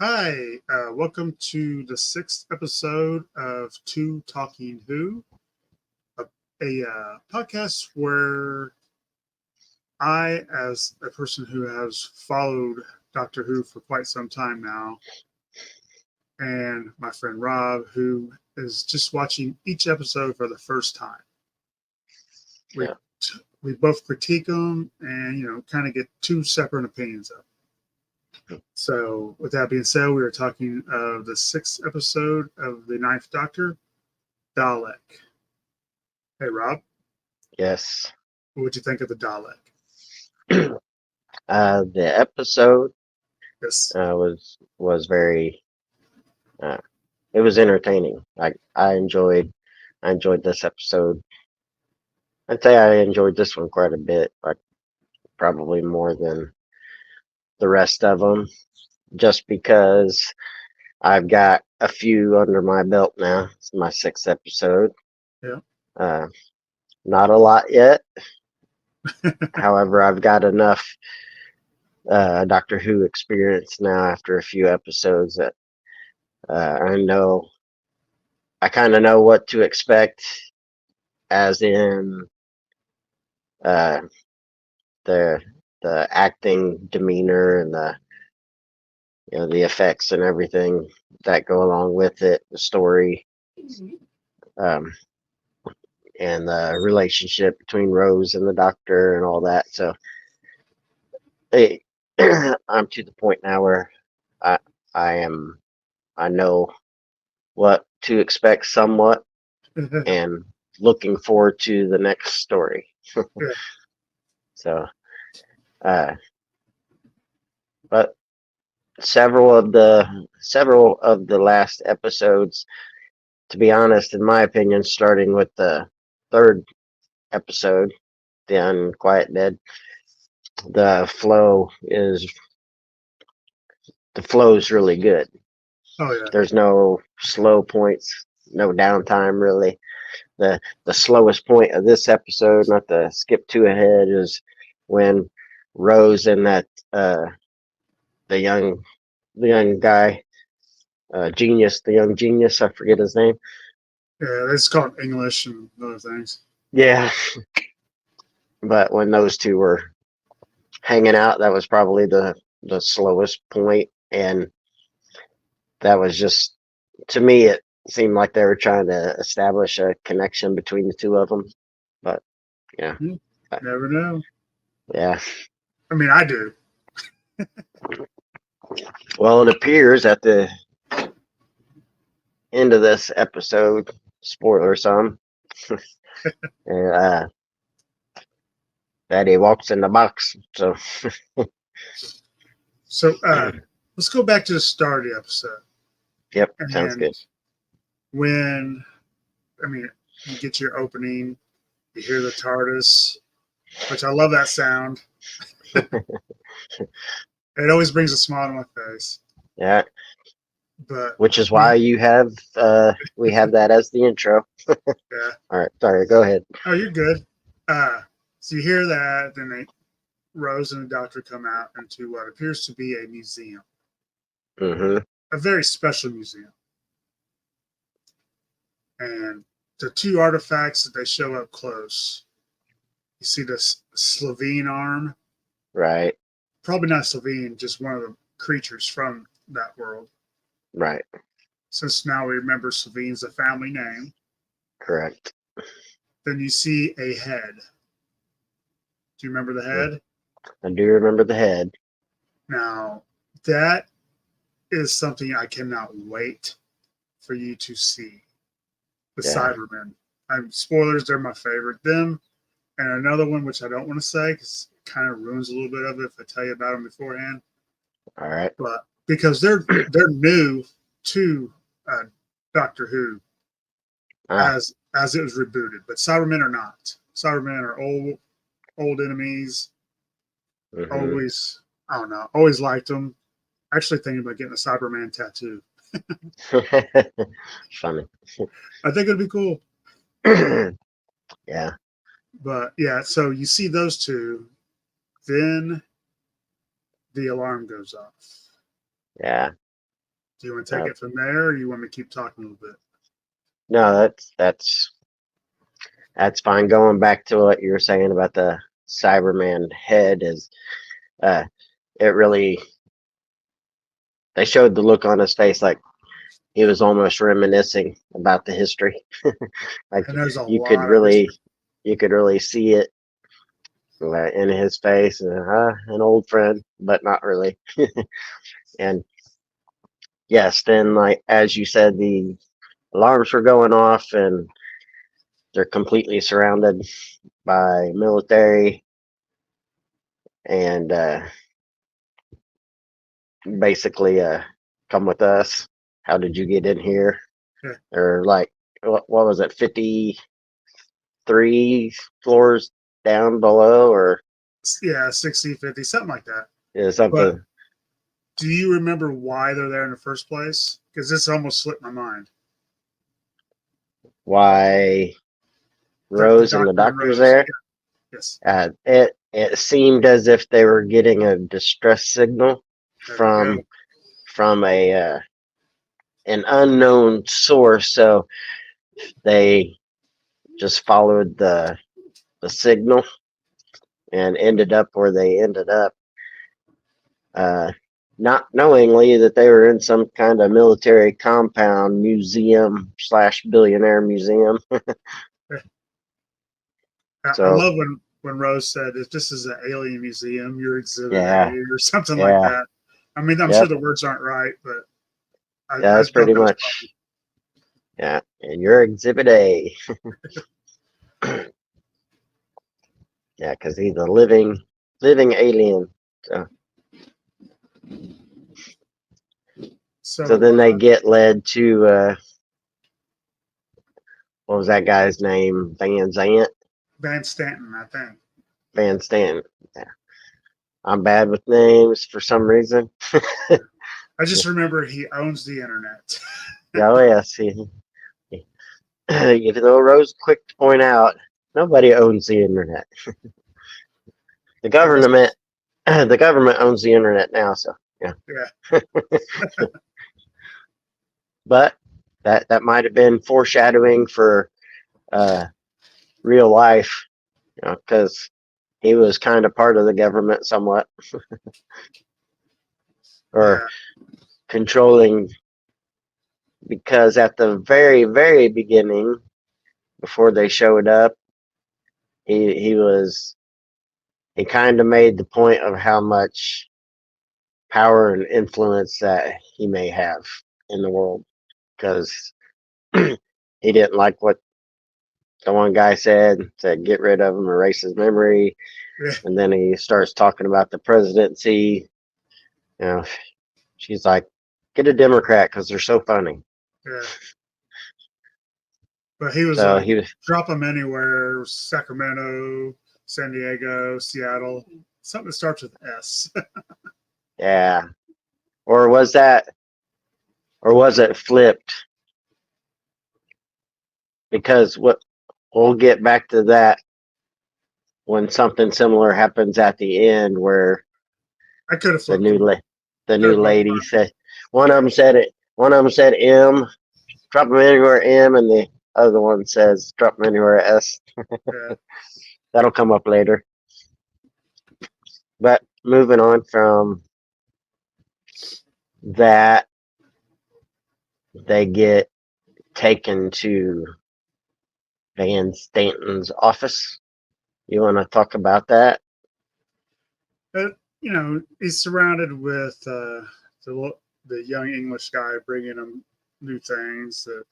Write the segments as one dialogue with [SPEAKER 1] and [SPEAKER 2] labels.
[SPEAKER 1] Hi, welcome to the sixth episode of Two Talking Who, a podcast where I, as a person who has followed Doctor Who for quite some time now, and my friend Rob, who is just watching each episode for the first time, we
[SPEAKER 2] Yeah.
[SPEAKER 1] we both critique them and kind of get two separate opinions of them. So, with that being said, we are talking of the sixth episode of the Ninth Doctor, Dalek. Hey, Rob,
[SPEAKER 2] Yes.
[SPEAKER 1] what would you think of the Dalek?
[SPEAKER 2] The episode
[SPEAKER 1] Yes.
[SPEAKER 2] was very uh, it was entertaining. I enjoyed this episode. I'd say I enjoyed this one quite a bit, like probably more than the rest of them, just because I've got a few under my belt now. It's my sixth episode.
[SPEAKER 1] Yeah.
[SPEAKER 2] Uh, Not a lot yet. However, I've got enough Doctor Who experience now after a few episodes that I know I kind of know what to expect, as in uh, the the acting, demeanor, and the effects and everything that go along with it, the story, um, and the relationship between Rose and the Doctor, and all that. So, hey, I'm to the point now where I I am I know what to expect somewhat, and looking forward to the next story.
[SPEAKER 1] Yeah.
[SPEAKER 2] So, uh, but several of the last episodes, to be honest, in my opinion, starting with the third episode, the Unquiet Dead, the flow is the flow is really good.
[SPEAKER 1] Oh, yeah.
[SPEAKER 2] There's no slow points, no downtime really. The slowest point of this episode, not to skip too ahead, is when Rose and that the young the young guy, the young genius, I forget his name.
[SPEAKER 1] Yeah, it's called English and other things.
[SPEAKER 2] Yeah, but when those two were hanging out, that was probably the slowest point, and that was just, to me, it seemed like they were trying to establish a connection between the two of them. But yeah,
[SPEAKER 1] You
[SPEAKER 2] uh,
[SPEAKER 1] never know.
[SPEAKER 2] yeah.
[SPEAKER 1] I mean, I do.
[SPEAKER 2] Well, it appears at the end of this episode, spoiler some, uh, that he walks in the box. So
[SPEAKER 1] So, let's go back to the start of the episode.
[SPEAKER 2] yep, sounds
[SPEAKER 1] And
[SPEAKER 2] good.
[SPEAKER 1] when, I mean, you get your opening, you hear the TARDIS, which I love that sound. It always brings a smile to my face.
[SPEAKER 2] Yeah,
[SPEAKER 1] But
[SPEAKER 2] which is
[SPEAKER 1] we,
[SPEAKER 2] why we have that as the intro.
[SPEAKER 1] yeah.
[SPEAKER 2] All right, sorry, go ahead.
[SPEAKER 1] Oh, you're good. So you hear that, then Rose and the Doctor come out into what appears to be a museum,
[SPEAKER 2] Hmm.
[SPEAKER 1] a very special museum. And the two artifacts that they show up close, you see this Slovene arm,
[SPEAKER 2] Right,
[SPEAKER 1] probably not Slovene, just one of the creatures from that world.
[SPEAKER 2] right,
[SPEAKER 1] Since now we remember Slovene's a family name.
[SPEAKER 2] correct.
[SPEAKER 1] Then you see a head. Do you remember the
[SPEAKER 2] Mm,
[SPEAKER 1] head?
[SPEAKER 2] I do remember the head.
[SPEAKER 1] Now, that is something I cannot wait for you to see. The
[SPEAKER 2] Yeah.
[SPEAKER 1] Cybermen. Spoilers, they're my favorite. Them and another one, which I don't want to say because it kind of ruins a little bit of it if I tell you about them beforehand.
[SPEAKER 2] All right.
[SPEAKER 1] But because they're new to uh, Doctor Who
[SPEAKER 2] Ah.
[SPEAKER 1] as it was rebooted, but Cybermen are not. Cybermen are old enemies.
[SPEAKER 2] Hmm.
[SPEAKER 1] Always, I don't know. Always liked them. Actually, thinking about getting a Cyberman tattoo.
[SPEAKER 2] Funny.
[SPEAKER 1] I think it'd be cool.
[SPEAKER 2] Yeah.
[SPEAKER 1] But yeah, so you see those two, then the alarm goes off.
[SPEAKER 2] Yeah.
[SPEAKER 1] Do you want to take it from there, or you want me to keep talking a little bit?
[SPEAKER 2] No, that's fine. Going back to what you were saying about the Cyberman head is, uh, it really, they showed the look on his face like he was almost reminiscing about the history. Like
[SPEAKER 1] And there's a
[SPEAKER 2] you could
[SPEAKER 1] lot of
[SPEAKER 2] really,
[SPEAKER 1] history.
[SPEAKER 2] you could really see it in his face. An old friend, but not really. And yes, then like as you said, the alarms were going off, and they're completely surrounded by military, and basically, come with us. How did you get in here?
[SPEAKER 1] Yeah,
[SPEAKER 2] Or like, what was it, 53 floors down below, or
[SPEAKER 1] yeah, 60, 50, something like that. But
[SPEAKER 2] something?
[SPEAKER 1] do you remember why they're there in the first place? Because this almost slipped my mind.
[SPEAKER 2] Why
[SPEAKER 1] The
[SPEAKER 2] Rose and the
[SPEAKER 1] doctor and
[SPEAKER 2] doctors
[SPEAKER 1] Rose.
[SPEAKER 2] there?
[SPEAKER 1] Yeah, yes.
[SPEAKER 2] It seemed as if they were getting a distress signal
[SPEAKER 1] There we go.
[SPEAKER 2] from a an unknown source, so they just followed the signal and ended up where they ended up, uh, not knowingly that they were in some kind of military compound museum slash billionaire museum.
[SPEAKER 1] I
[SPEAKER 2] So
[SPEAKER 1] love when Rose said, "If this is an alien museum, you're Exhibit
[SPEAKER 2] yeah,
[SPEAKER 1] A or something like
[SPEAKER 2] yeah,
[SPEAKER 1] that." I mean, I'm sure
[SPEAKER 2] yep,
[SPEAKER 1] the words aren't right, but
[SPEAKER 2] yeah,
[SPEAKER 1] I
[SPEAKER 2] that's
[SPEAKER 1] thought
[SPEAKER 2] pretty
[SPEAKER 1] that was
[SPEAKER 2] much, yeah. And you're Exhibit A, yeah, because he's a living alien. So so
[SPEAKER 1] so.
[SPEAKER 2] then they get led to what was that guy's name? Van Zant,
[SPEAKER 1] Van Stanton, I think.
[SPEAKER 2] Van Stan. Yeah. I'm bad with names for some reason.
[SPEAKER 1] I just remember he owns the internet.
[SPEAKER 2] Oh yes, even though Rose quick to point out, nobody owns the internet. The
[SPEAKER 1] I guess.
[SPEAKER 2] government, the government owns the internet now. So yeah,
[SPEAKER 1] Yeah,
[SPEAKER 2] but that might have been foreshadowing for uh, real life, because he was kind of part of the government somewhat, or
[SPEAKER 1] yeah.
[SPEAKER 2] controlling. Because at the very beginning, before they showed up, he was he kind of made the point of how much power and influence that he may have in the world, because he didn't like what the one guy said get rid of him, erase his memory,
[SPEAKER 1] Yeah,
[SPEAKER 2] and then he starts talking about the presidency. You know, she's like, get a Democrat because they're so funny.
[SPEAKER 1] yeah. But he was
[SPEAKER 2] So
[SPEAKER 1] like,
[SPEAKER 2] he was,
[SPEAKER 1] drop them anywhere: Sacramento, San Diego, Seattle, something that starts with S.
[SPEAKER 2] yeah. Or was that, or was it flipped? Because what we'll get back to that when something similar happens at the end, where
[SPEAKER 1] I could have
[SPEAKER 2] the
[SPEAKER 1] flipped
[SPEAKER 2] new
[SPEAKER 1] them.
[SPEAKER 2] la- the
[SPEAKER 1] Could
[SPEAKER 2] new
[SPEAKER 1] have both
[SPEAKER 2] lady
[SPEAKER 1] times.
[SPEAKER 2] said, one of
[SPEAKER 1] Yeah,
[SPEAKER 2] them said it. One of them said M, drop them anywhere M, and the other one says drop them anywhere S.
[SPEAKER 1] yeah,
[SPEAKER 2] That'll come up later. But moving on from that, they get taken to Van Stanton's office. You want to talk about that?
[SPEAKER 1] but he's surrounded with the young English guy bringing him new things that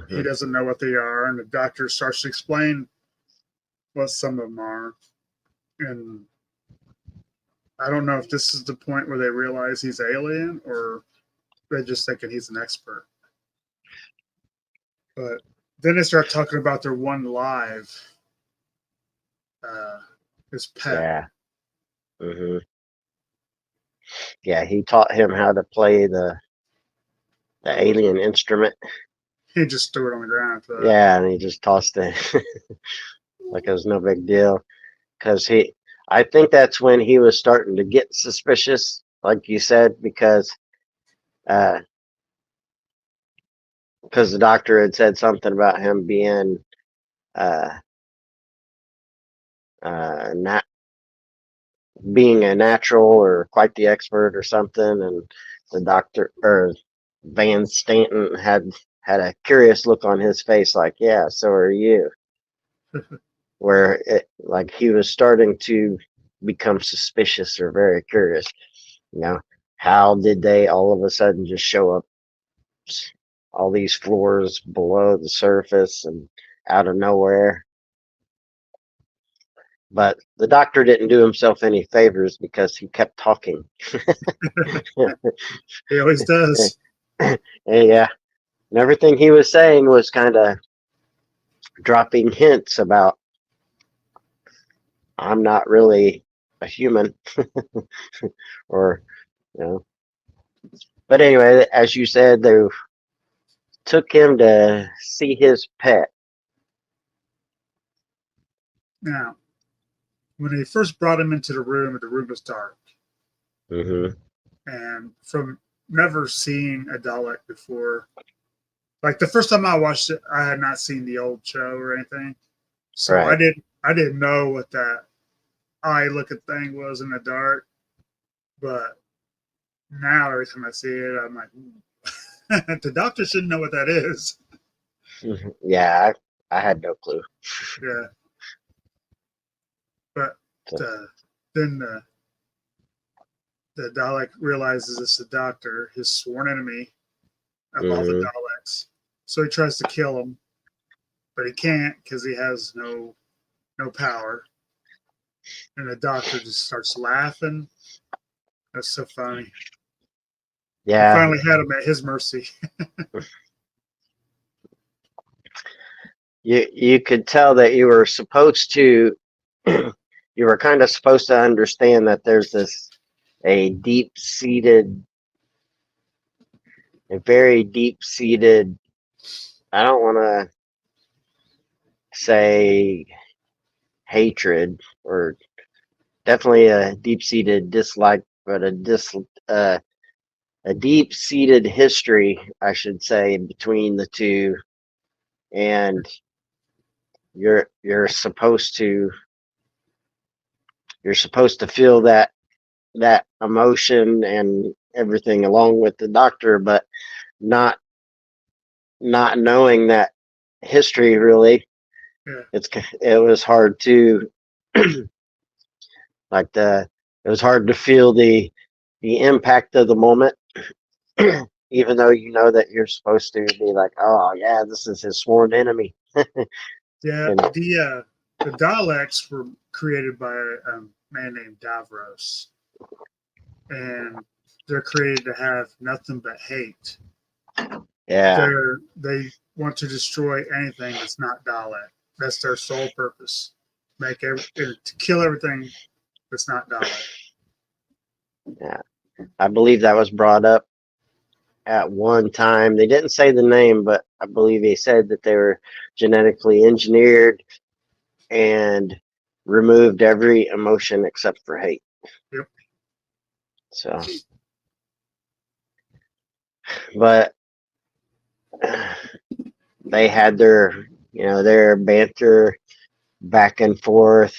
[SPEAKER 1] he
[SPEAKER 2] Hmm.
[SPEAKER 1] doesn't know what they are, and the doctor starts to explain what some of them are. And I don't know if this is the point where they realize he's alien or they're just thinking he's an expert. But then they start talking about their one live, uh, his pet.
[SPEAKER 2] Yeah. Hmm. Yeah, he taught him how to play the alien instrument.
[SPEAKER 1] He just threw it on the ground for that.
[SPEAKER 2] Yeah, and he just tossed it like it was no big deal. Because I think that's when he was starting to get suspicious, like you said, because uh, because the doctor had said something about him being uh, not being a natural or quite the expert or something, and the doctor or Van Stanton had a curious look on his face, like, yeah, so are you. Where like he was starting to become suspicious or very curious. You know, how did they all of a sudden just show up all these floors below the surface and out of nowhere? But the doctor didn't do himself any favors because he kept talking.
[SPEAKER 1] He always does.
[SPEAKER 2] Yeah, and everything he was saying was kind of dropping hints about I'm not really a human, or you know. But anyway, as you said, they took him to see his pet.
[SPEAKER 1] Now, when they first brought him into the room was dark.
[SPEAKER 2] Hmm.
[SPEAKER 1] And from never seeing a Dalek before, like the first time I watched it, I had not seen the old show or anything. So
[SPEAKER 2] Right.
[SPEAKER 1] I didn't know what that eye looking thing was in the dark. But now every time I see it, I'm like, the doctor should know what that is.
[SPEAKER 2] Yeah, I had no clue.
[SPEAKER 1] Yeah. But
[SPEAKER 2] So,
[SPEAKER 1] then the Dalek realizes it's the doctor, his sworn enemy of all the
[SPEAKER 2] hmm.
[SPEAKER 1] Daleks. So he tries to kill him, but he can't because he has no power. And the doctor just starts laughing. That's so funny. He
[SPEAKER 2] Yeah,
[SPEAKER 1] finally had him at his mercy.
[SPEAKER 2] you could tell that you were supposed to you were kind of supposed to understand that there's this a deep seated a very deep seated, I don't want to say hatred, or definitely a deep seated dislike, but uh, a deep seated history, I should say, between the two. And you're supposed to feel that emotion and everything along with the doctor, but not knowing that history really.
[SPEAKER 1] Yeah,
[SPEAKER 2] It was hard to like the it was hard to feel the impact of the moment, even though you know that you're supposed to be like, oh yeah, this is his sworn enemy.
[SPEAKER 1] yeah.
[SPEAKER 2] And
[SPEAKER 1] The Daleks were created by a man named Davros, and they're created to have nothing but hate.
[SPEAKER 2] yeah,
[SPEAKER 1] They want to destroy anything that's not Dalek. That's their sole purpose. To kill everything that's not Dalek.
[SPEAKER 2] yeah, I believe that was brought up at one time. They didn't say the name, but I believe they said that they were genetically engineered and removed every emotion except for hate.
[SPEAKER 1] Yep.
[SPEAKER 2] So, but they had their banter back and forth,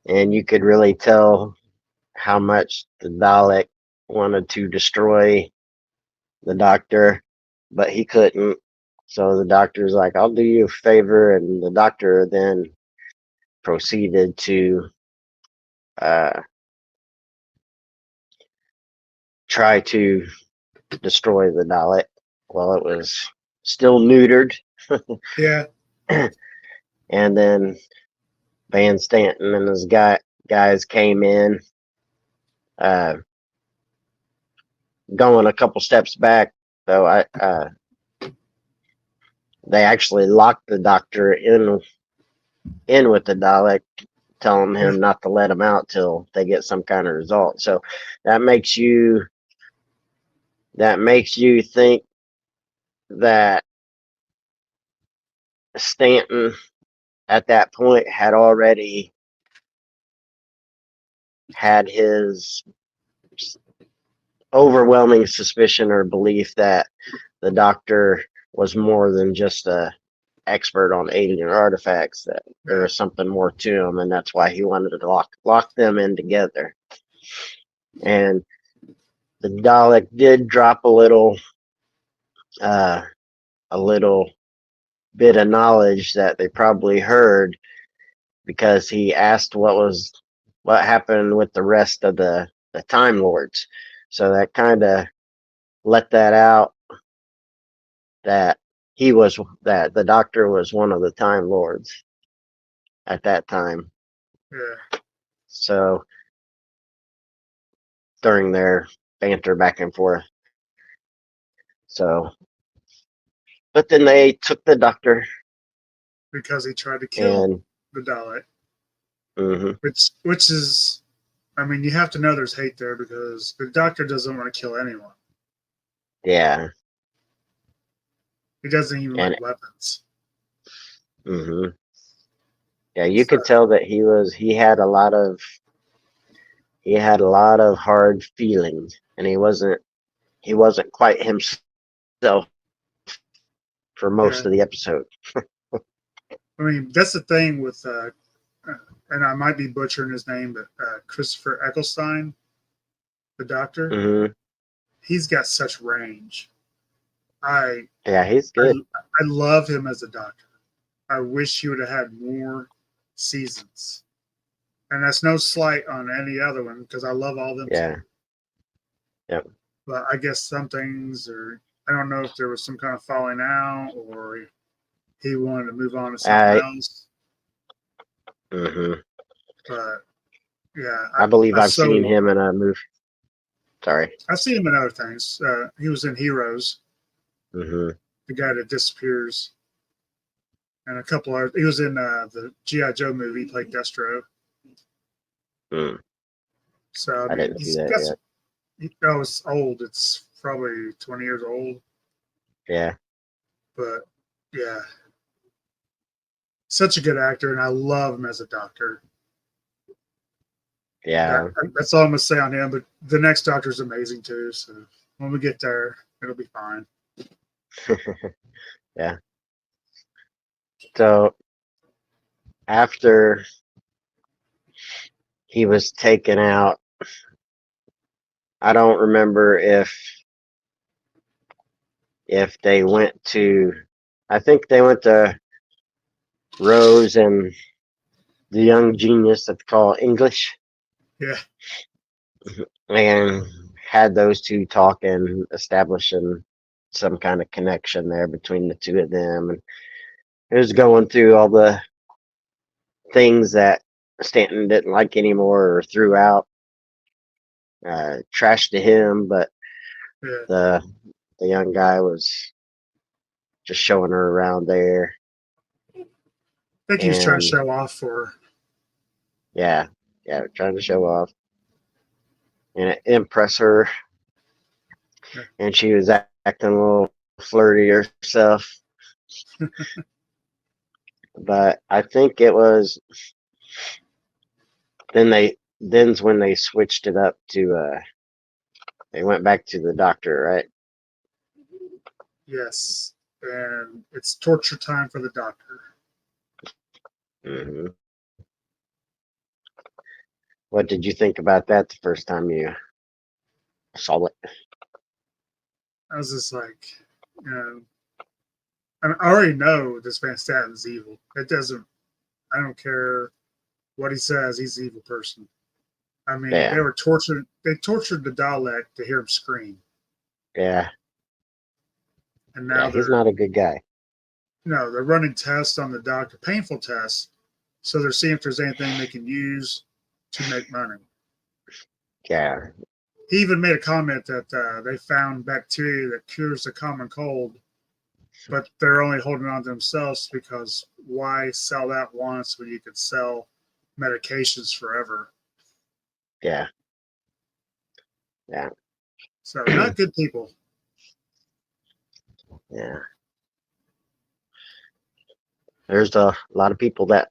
[SPEAKER 2] and you could really tell how much the Dalek wanted to destroy the doctor, but he couldn't. So the doctor's like, I'll do you a favor. And the doctor then proceeded to uh, try to destroy the Dalek while it was still neutered.
[SPEAKER 1] Yeah.
[SPEAKER 2] And then Van Stanton and his guys came in, uh, going a couple steps back. So they actually locked the doctor in with the Dalek, telling
[SPEAKER 1] Yeah.
[SPEAKER 2] him not to let him out till they get some kind of result. So that makes you think that Stanton at that point had already had his overwhelming suspicion or belief that the doctor was more than just a expert on alien artifacts, that there
[SPEAKER 1] Yeah.
[SPEAKER 2] was something more to him, and that's why he wanted to lock them in together. And the Dalek did drop uh, a little bit of knowledge that they probably heard, because he asked what happened with the rest of the Time Lords. So that kind of let that out, that that the Doctor was one of the Time Lords at that time.
[SPEAKER 1] Yeah.
[SPEAKER 2] So during their banter back and forth. So, but then they took the Doctor,
[SPEAKER 1] Because he tried to kill
[SPEAKER 2] and
[SPEAKER 1] the Dalek,
[SPEAKER 2] mhm,
[SPEAKER 1] which is, I mean, you have to know there's hate there because the Doctor doesn't want to kill anyone.
[SPEAKER 2] yeah,
[SPEAKER 1] He doesn't even
[SPEAKER 2] and
[SPEAKER 1] like weapons.
[SPEAKER 2] mhm, yeah, you
[SPEAKER 1] So
[SPEAKER 2] could tell that he had a lot of hard feelings, and he wasn't quite himself for
[SPEAKER 1] yeah,
[SPEAKER 2] most of the episode.
[SPEAKER 1] I mean that's the thing with, and I might be butchering his name, but Christopher Eccleston, the Doctor,
[SPEAKER 2] Hmm.
[SPEAKER 1] he's got such range. I
[SPEAKER 2] Yeah, he's
[SPEAKER 1] I
[SPEAKER 2] good.
[SPEAKER 1] I love him as a Doctor. I wish he would have had more seasons. And that's no slight on any other one because I love all them
[SPEAKER 2] Yeah,
[SPEAKER 1] too.
[SPEAKER 2] yep.
[SPEAKER 1] But I guess some things are, I don't know if there was some kind of falling out or he wanted to move on to something
[SPEAKER 2] I
[SPEAKER 1] else.
[SPEAKER 2] hmm
[SPEAKER 1] But yeah,
[SPEAKER 2] I believe
[SPEAKER 1] I
[SPEAKER 2] I've seen
[SPEAKER 1] so
[SPEAKER 2] him in a movie. Sorry.
[SPEAKER 1] I've seen him in other things. He was in Heroes,
[SPEAKER 2] Hmm.
[SPEAKER 1] the guy that disappears, and a couple other. He was in the GI Joe movie, he played Destro.
[SPEAKER 2] Mm,
[SPEAKER 1] So I
[SPEAKER 2] I
[SPEAKER 1] mean,
[SPEAKER 2] didn't see
[SPEAKER 1] he's
[SPEAKER 2] that
[SPEAKER 1] got some.
[SPEAKER 2] yet.
[SPEAKER 1] Oh, it's old. It's probably 20 years old.
[SPEAKER 2] Yeah,
[SPEAKER 1] But yeah, such a good actor, and I love him as a Doctor.
[SPEAKER 2] yeah,
[SPEAKER 1] That's all I'm gonna say on him. But the next Doctor is amazing too. So when we get there, it'll be fine.
[SPEAKER 2] yeah. So after he was taken out, I don't remember if they went to. I think they went to Rose and the young genius that they call English,
[SPEAKER 1] Yeah,
[SPEAKER 2] and had those two talking, establishing some kind of connection there between the two of them. And it was going through all the things that Stanton didn't like anymore or threw out, trash to him, but
[SPEAKER 1] yeah.
[SPEAKER 2] the the young guy was just showing her around there.
[SPEAKER 1] I think he was trying to
[SPEAKER 2] And
[SPEAKER 1] show off for.
[SPEAKER 2] yeah, yeah, trying to show off and impress her,
[SPEAKER 1] Yeah,
[SPEAKER 2] and she was acting a little flirty herself. But I think it was then's when they switched it up to they went back to the Doctor, right?
[SPEAKER 1] yes, and it's torture time for the Doctor.
[SPEAKER 2] Hmm. What did you think about that the first time you saw it?
[SPEAKER 1] I was just like, you know, I already know this Van Statten's evil. It doesn't. I don't care what he says. He's an evil person. I mean, they
[SPEAKER 2] Yeah,
[SPEAKER 1] were tortured. They tortured the Dalek to hear him scream,
[SPEAKER 2] yeah,
[SPEAKER 1] and
[SPEAKER 2] yeah.
[SPEAKER 1] now
[SPEAKER 2] He's
[SPEAKER 1] they're
[SPEAKER 2] not a good guy.
[SPEAKER 1] no, they're running tests on the Doctor, painful tests, so they're seeing if there's anything they can use to make money.
[SPEAKER 2] Yeah,
[SPEAKER 1] He even made a comment that they found bacteria that cures the common cold, but they're only holding on to themselves because why sell that once when you could sell medications forever?
[SPEAKER 2] yeah, yeah,
[SPEAKER 1] So not good people.
[SPEAKER 2] yeah. There's a lot of people that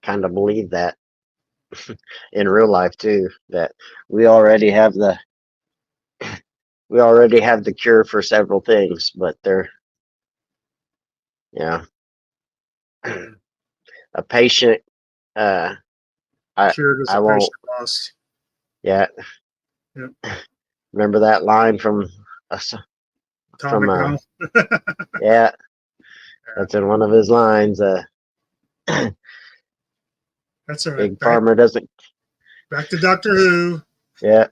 [SPEAKER 2] kind of believe that in real life too. That we already have the we already have the cure for several things, but Yeah. A patient. I
[SPEAKER 1] Cured as
[SPEAKER 2] I
[SPEAKER 1] a patient
[SPEAKER 2] won't.
[SPEAKER 1] lost.
[SPEAKER 2] Yeah.
[SPEAKER 1] Yep.
[SPEAKER 2] Remember that line from
[SPEAKER 1] Tom
[SPEAKER 2] from
[SPEAKER 1] McDonald.
[SPEAKER 2] yeah. That's in one of his lines.
[SPEAKER 1] That's all right.
[SPEAKER 2] Big Pharma doesn't.
[SPEAKER 1] Back to Doctor Who.
[SPEAKER 2] Yeah.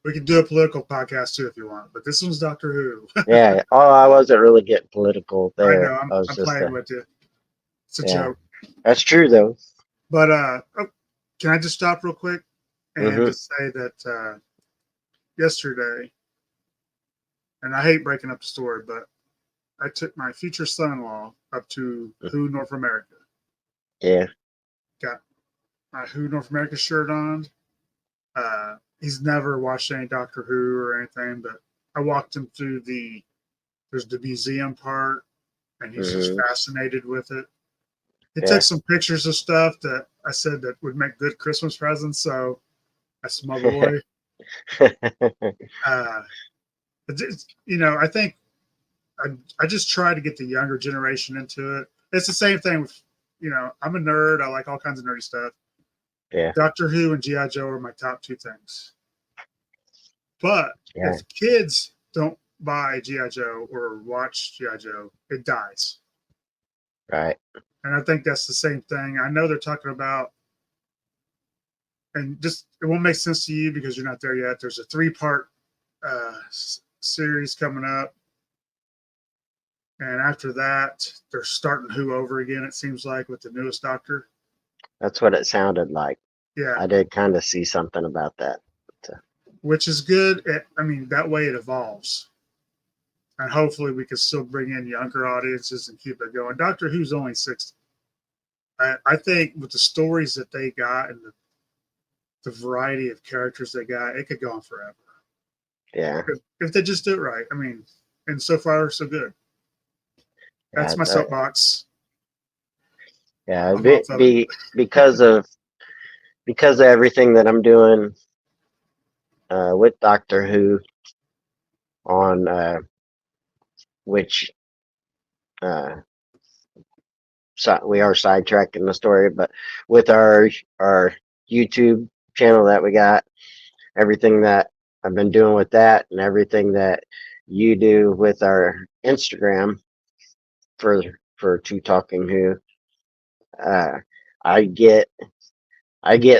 [SPEAKER 1] We could do a political podcast too if you want, but this one's Doctor Who.
[SPEAKER 2] Yeah. Oh, I wasn't really getting political
[SPEAKER 1] I
[SPEAKER 2] there.
[SPEAKER 1] know.
[SPEAKER 2] I was
[SPEAKER 1] I'm
[SPEAKER 2] just
[SPEAKER 1] playing with you. It's a
[SPEAKER 2] yeah.
[SPEAKER 1] joke.
[SPEAKER 2] That's true though.
[SPEAKER 1] But can I just stop real quick and
[SPEAKER 2] Hmm.
[SPEAKER 1] just say that yesterday, and I hate breaking up the story, but I took my future son-in-law up to Who North America.
[SPEAKER 2] Yeah.
[SPEAKER 1] Got my Who North America shirt on. He's never watched any Doctor Who or anything, but I walked him through there's the museum part, and he's just
[SPEAKER 2] Hmm.
[SPEAKER 1] fascinated with it. He took
[SPEAKER 2] Yeah.
[SPEAKER 1] some pictures of stuff that I said that would make good Christmas presents. So that's my boy. Uh, I think I just try to get the younger generation into it. It's the same thing with, I'm a nerd. I like all kinds of nerdy stuff.
[SPEAKER 2] Yeah.
[SPEAKER 1] Doctor Who and G.I. Joe are my top two things. But
[SPEAKER 2] Yeah.
[SPEAKER 1] if kids don't buy G.I. Joe or watch G.I. Joe, it dies.
[SPEAKER 2] Right.
[SPEAKER 1] And I think that's the same thing. I know they're talking about, and just it won't make sense to you because you're not there yet. There's a 3-part series coming up. And after that, they're starting Who over again, it seems like, with the newest Doctor.
[SPEAKER 2] That's what it sounded like.
[SPEAKER 1] Yeah,
[SPEAKER 2] I did kind of see something about that. So,
[SPEAKER 1] which is good. That way it evolves. And hopefully we can still bring in younger audiences and keep it going. Doctor Who's only 60. I think with the stories that they got and the variety of characters they got, it could go on forever.
[SPEAKER 2] yeah.
[SPEAKER 1] If they just do it right. And so far, so good.
[SPEAKER 2] Yeah.
[SPEAKER 1] That's my soapbox.
[SPEAKER 2] Yeah.
[SPEAKER 1] I'm off of it.
[SPEAKER 2] Because of everything that I'm doing with Doctor Who on which so we are sidetracking the story, but with our YouTube channel that we got, everything that I've been doing with that, and everything that you do with our Instagram for Two Talking Who, uh, I get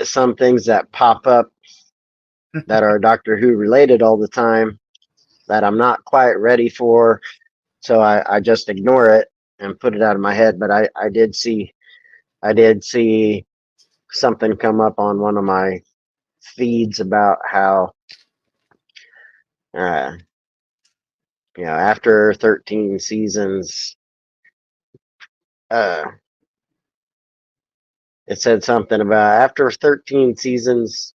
[SPEAKER 2] some things that pop up that are Doctor Who related all the time that I'm not quite ready for, so I just ignore it and put it out of my head. But I did see something come up on one of my feeds about how uh, after 13 seasons, uh, it said something about after 13 seasons,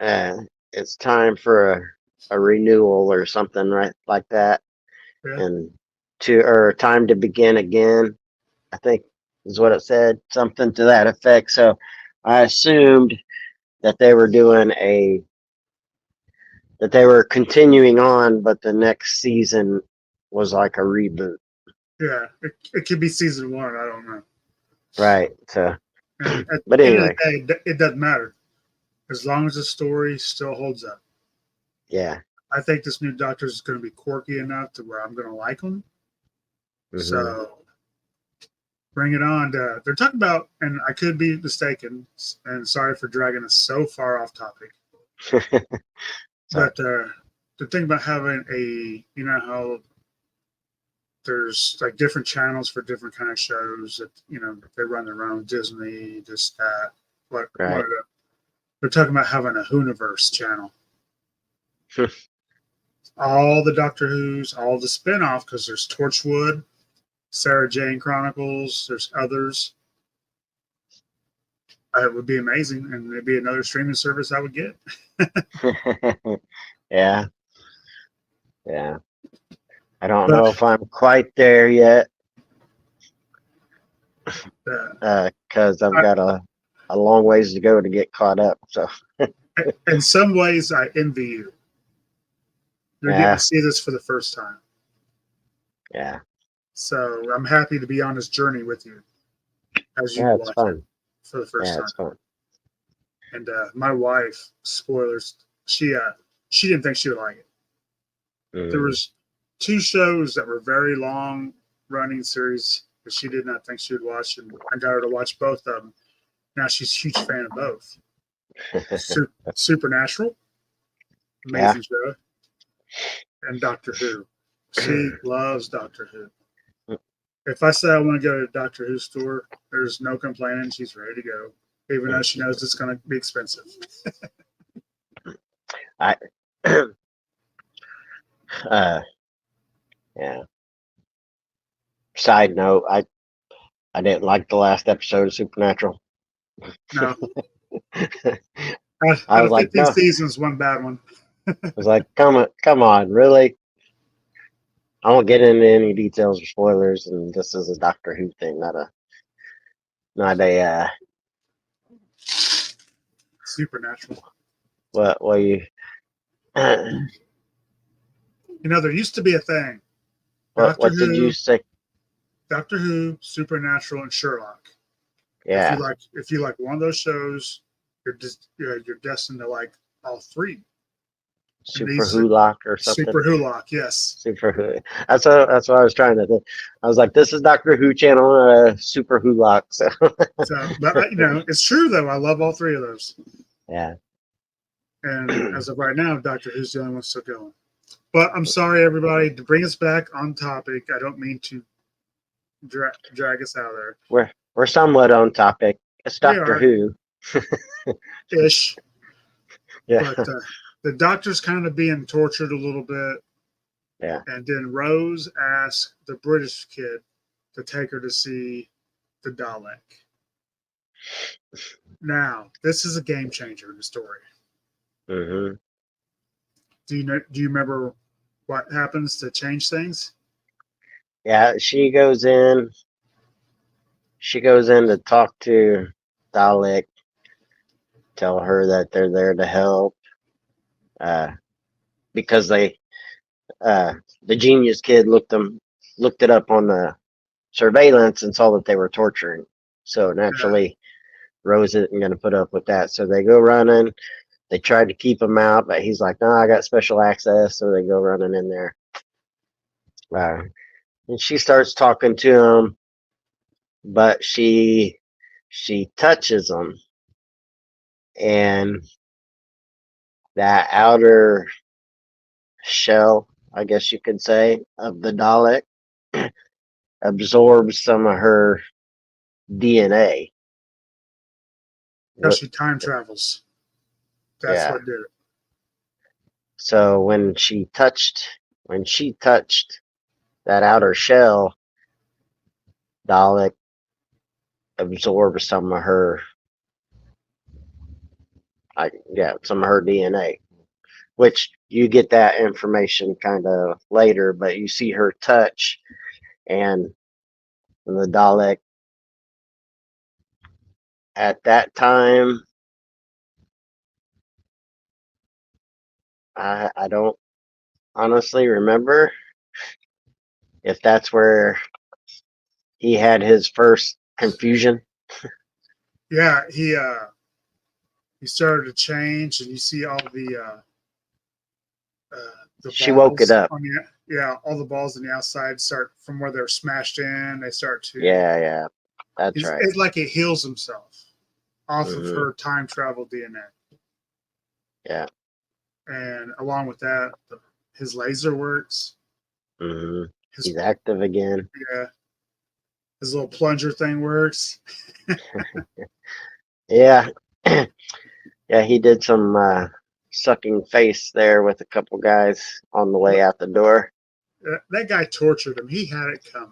[SPEAKER 2] uh, it's time for a renewal or something right like that,
[SPEAKER 1] Yeah.
[SPEAKER 2] and or time to begin again, I think is what it said, something to that effect. So I assumed that they were that they were continuing on, but the next season was like a reboot.
[SPEAKER 1] Yeah. It could be season 1. I don't know.
[SPEAKER 2] Right. So,
[SPEAKER 1] And at
[SPEAKER 2] but
[SPEAKER 1] the end of
[SPEAKER 2] anyway,
[SPEAKER 1] the day, it doesn't matter as long as the story still holds up.
[SPEAKER 2] yeah.
[SPEAKER 1] I think this new Doctor is going to be quirky enough to where I'm going to like him.
[SPEAKER 2] Hmm.
[SPEAKER 1] So bring it on. They're talking about, and I could be mistaken, and sorry for dragging us so far off topic,
[SPEAKER 2] So,
[SPEAKER 1] but the thing about having how there's like different channels for different kind of shows that, they run their own Disney, this, that, what
[SPEAKER 2] right.
[SPEAKER 1] they're talking about having a Hooniverse channel. All the Doctor Who's, all the spin-off, because there's Torchwood, Sarah Jane Chronicles, there's others. It would be amazing, and it'd be another streaming service I would get.
[SPEAKER 2] Yeah. Yeah. I don't
[SPEAKER 1] But
[SPEAKER 2] know if I'm quite there yet, because I've
[SPEAKER 1] I,
[SPEAKER 2] got a long ways to go to get caught up. So,
[SPEAKER 1] in some ways, I envy you. You're getting to
[SPEAKER 2] yeah.
[SPEAKER 1] see this for the first time.
[SPEAKER 2] Yeah.
[SPEAKER 1] So I'm happy to be on this journey with you as you
[SPEAKER 2] Yeah, it's
[SPEAKER 1] watch it
[SPEAKER 2] fun.
[SPEAKER 1] for the first
[SPEAKER 2] Yeah,
[SPEAKER 1] time.
[SPEAKER 2] it's fun.
[SPEAKER 1] And my wife, spoilers, she didn't think she would like it. There
[SPEAKER 2] Mm.
[SPEAKER 1] was two shows that were very long running series that she did not think she would watch, and I got her to watch both of them. Now she's a huge fan of both. Supernatural,
[SPEAKER 2] Yeah.
[SPEAKER 1] amazing show, and Doctor Who. She loves Doctor Who. If I say I want to go to a Doctor Who store, there's no complaining. She's ready to go, even though she knows it's going to be expensive.
[SPEAKER 2] I yeah. Side note, I didn't like the last episode of Supernatural.
[SPEAKER 1] No,
[SPEAKER 2] I
[SPEAKER 1] out
[SPEAKER 2] was
[SPEAKER 1] of
[SPEAKER 2] like,
[SPEAKER 1] 15
[SPEAKER 2] no.
[SPEAKER 1] seasons, one bad one.
[SPEAKER 2] I was like, come on, really? I won't get into any details or spoilers, and this is a Doctor Who thing, not a
[SPEAKER 1] Supernatural.
[SPEAKER 2] what you
[SPEAKER 1] You know, there used to be a thing: Doctor
[SPEAKER 2] what did you
[SPEAKER 1] Who,
[SPEAKER 2] say?
[SPEAKER 1] Doctor Who, Supernatural, and Sherlock.
[SPEAKER 2] Yeah,
[SPEAKER 1] If you like one of those shows, you're destined to like all three. And
[SPEAKER 2] Super
[SPEAKER 1] these
[SPEAKER 2] Who Lock or something.
[SPEAKER 1] Super Hulock, yes.
[SPEAKER 2] Super Who. That's what I was trying to think. I was like, this is Doctor Who channel, Super Who Lock. So
[SPEAKER 1] So, but you know, it's true though. I love all three of those.
[SPEAKER 2] yeah.
[SPEAKER 1] And as of right now, Doctor Who's the only one still going. But I'm sorry, everybody, to bring us back on topic. I don't mean to drag us out of there.
[SPEAKER 2] We're somewhat on topic. It's
[SPEAKER 1] We
[SPEAKER 2] Doctor
[SPEAKER 1] are
[SPEAKER 2] Who.
[SPEAKER 1] ish,
[SPEAKER 2] Yeah,
[SPEAKER 1] but the doctor's kind of being tortured a little bit.
[SPEAKER 2] yeah.
[SPEAKER 1] And then Rose asked the British kid to take her to see the Dalek. Now, this is a game changer in the story.
[SPEAKER 2] Hmm.
[SPEAKER 1] Do you remember what happens to change things?
[SPEAKER 2] Yeah, she goes in. She goes in to talk to Dalek, tell her that they're there to help, uh, because uh, the genius kid looked it up on the surveillance and saw that they were torturing. So
[SPEAKER 1] Yeah,
[SPEAKER 2] naturally, Rose isn't going to put up with that. So they go running. They tried to keep him out, but he's like, "No, I got special access." So they go running in there, uh, and she starts talking to him, but she touches him, and that outer shell, I guess you could say, of the Dalek absorbs some of her DNA.
[SPEAKER 1] because
[SPEAKER 2] What?
[SPEAKER 1] she time travels. That's
[SPEAKER 2] Yeah.
[SPEAKER 1] what did it.
[SPEAKER 2] So when she touched that outer shell, Dalek absorbed some of her, some of her DNA. Which you get that information kind of later, but you see her touch, and the Dalek at that time, I don't honestly remember if that's where he had his first confusion.
[SPEAKER 1] Yeah, he started to change, and you see all the
[SPEAKER 2] She woke it
[SPEAKER 1] balls
[SPEAKER 2] up.
[SPEAKER 1] on the all the balls on the outside start from where they're smashed in. They start to
[SPEAKER 2] Yeah, that's right.
[SPEAKER 1] it's like it heals himself off of
[SPEAKER 2] Hmm.
[SPEAKER 1] her time travel DNA,
[SPEAKER 2] Yeah.
[SPEAKER 1] and along with that, his laser works.
[SPEAKER 2] Hmm.
[SPEAKER 1] His
[SPEAKER 2] He's active again.
[SPEAKER 1] yeah, his little plunger thing works.
[SPEAKER 2] Yeah. Yeah, he did some sucking face there with a couple guys on the way out the door.
[SPEAKER 1] That guy tortured him. He had it coming.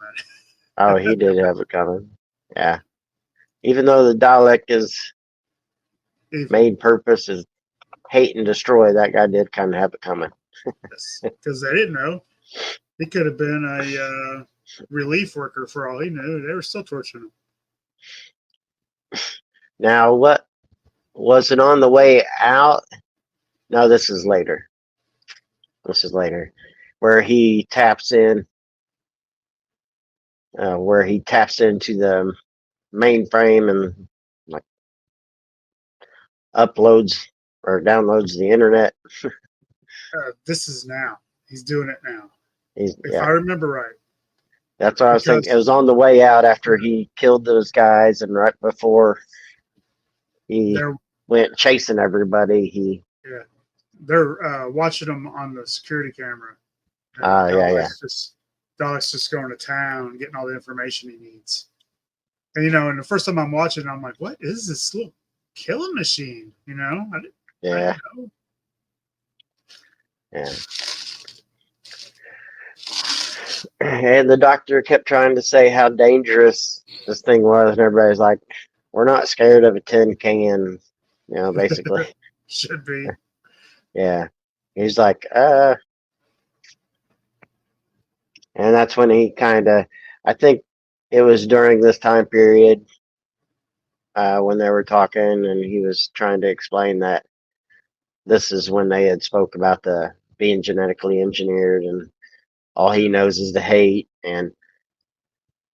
[SPEAKER 2] Oh, he did have it coming. Yeah. Even though the Dalek is
[SPEAKER 1] Evil,
[SPEAKER 2] main purpose is hate and destroy, that guy did kind of have it coming.
[SPEAKER 1] yes, because they didn't know. He could have been a relief worker for all he knew. They were still torturing him.
[SPEAKER 2] Now, what was it on the way out? No, this is later. This is later, where he taps in. where he taps into the mainframe and like uploads or downloads the internet.
[SPEAKER 1] This is now. He's doing it now, if I
[SPEAKER 2] Yeah,
[SPEAKER 1] remember right.
[SPEAKER 2] that's what I was thinking. It
[SPEAKER 1] Because
[SPEAKER 2] was on the way out after he killed those guys, and right before he
[SPEAKER 1] they're
[SPEAKER 2] went chasing everybody.
[SPEAKER 1] yeah, they're watching him on the security camera, and
[SPEAKER 2] Yeah.
[SPEAKER 1] Dalek's just going to town, getting all the information he needs. And and the first time I'm watching, I'm like, "What is this little killing machine?" I
[SPEAKER 2] Yeah,
[SPEAKER 1] didn't know.
[SPEAKER 2] yeah. And the doctor kept trying to say how dangerous this thing was, and everybody's like, "We're not scared of a tin can," basically.
[SPEAKER 1] Should be.
[SPEAKER 2] Yeah. He's like, and that's when he kind of, I think it was during this time period when they were talking, and he was trying to explain that this is when they had spoke about the being genetically engineered, and all he knows is the hate, and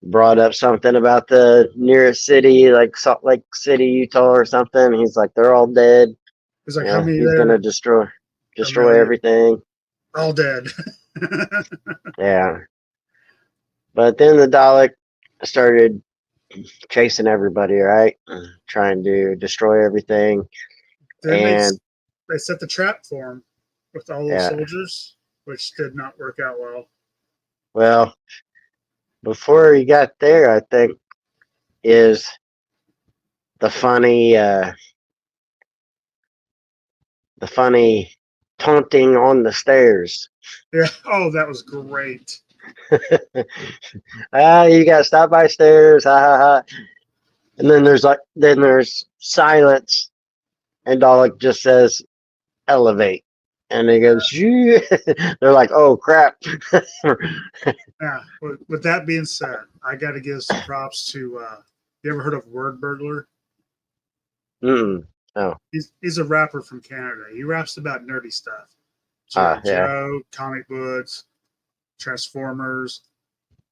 [SPEAKER 2] brought up something about the nearest city, like Salt Lake City, Utah, or something. He's like, they're all dead.
[SPEAKER 1] It's like, how many
[SPEAKER 2] He's gonna
[SPEAKER 1] there? A
[SPEAKER 2] destroy
[SPEAKER 1] million.
[SPEAKER 2] everything.
[SPEAKER 1] All dead.
[SPEAKER 2] Yeah. But then the Dalek started chasing everybody, right? Trying to destroy everything.
[SPEAKER 1] Then
[SPEAKER 2] And
[SPEAKER 1] they set the trap for him with all those
[SPEAKER 2] yeah,
[SPEAKER 1] soldiers, which did not work out well.
[SPEAKER 2] well, before he got there, I think is the funny, the funny taunting on the stairs.
[SPEAKER 1] Yeah. Oh, that was great.
[SPEAKER 2] You got to stop by stairs. Ha ha ha. And then there's silence, and Dalek just says elevate, and he goes. Shoo. They're like, oh crap.
[SPEAKER 1] Yeah. With that being said, I got to give some props to. You ever heard of Word Burglar?
[SPEAKER 2] Mm. Oh.
[SPEAKER 1] He's a rapper from Canada. He raps about nerdy stuff, GI
[SPEAKER 2] Yeah.
[SPEAKER 1] Joe, comic books, Transformers.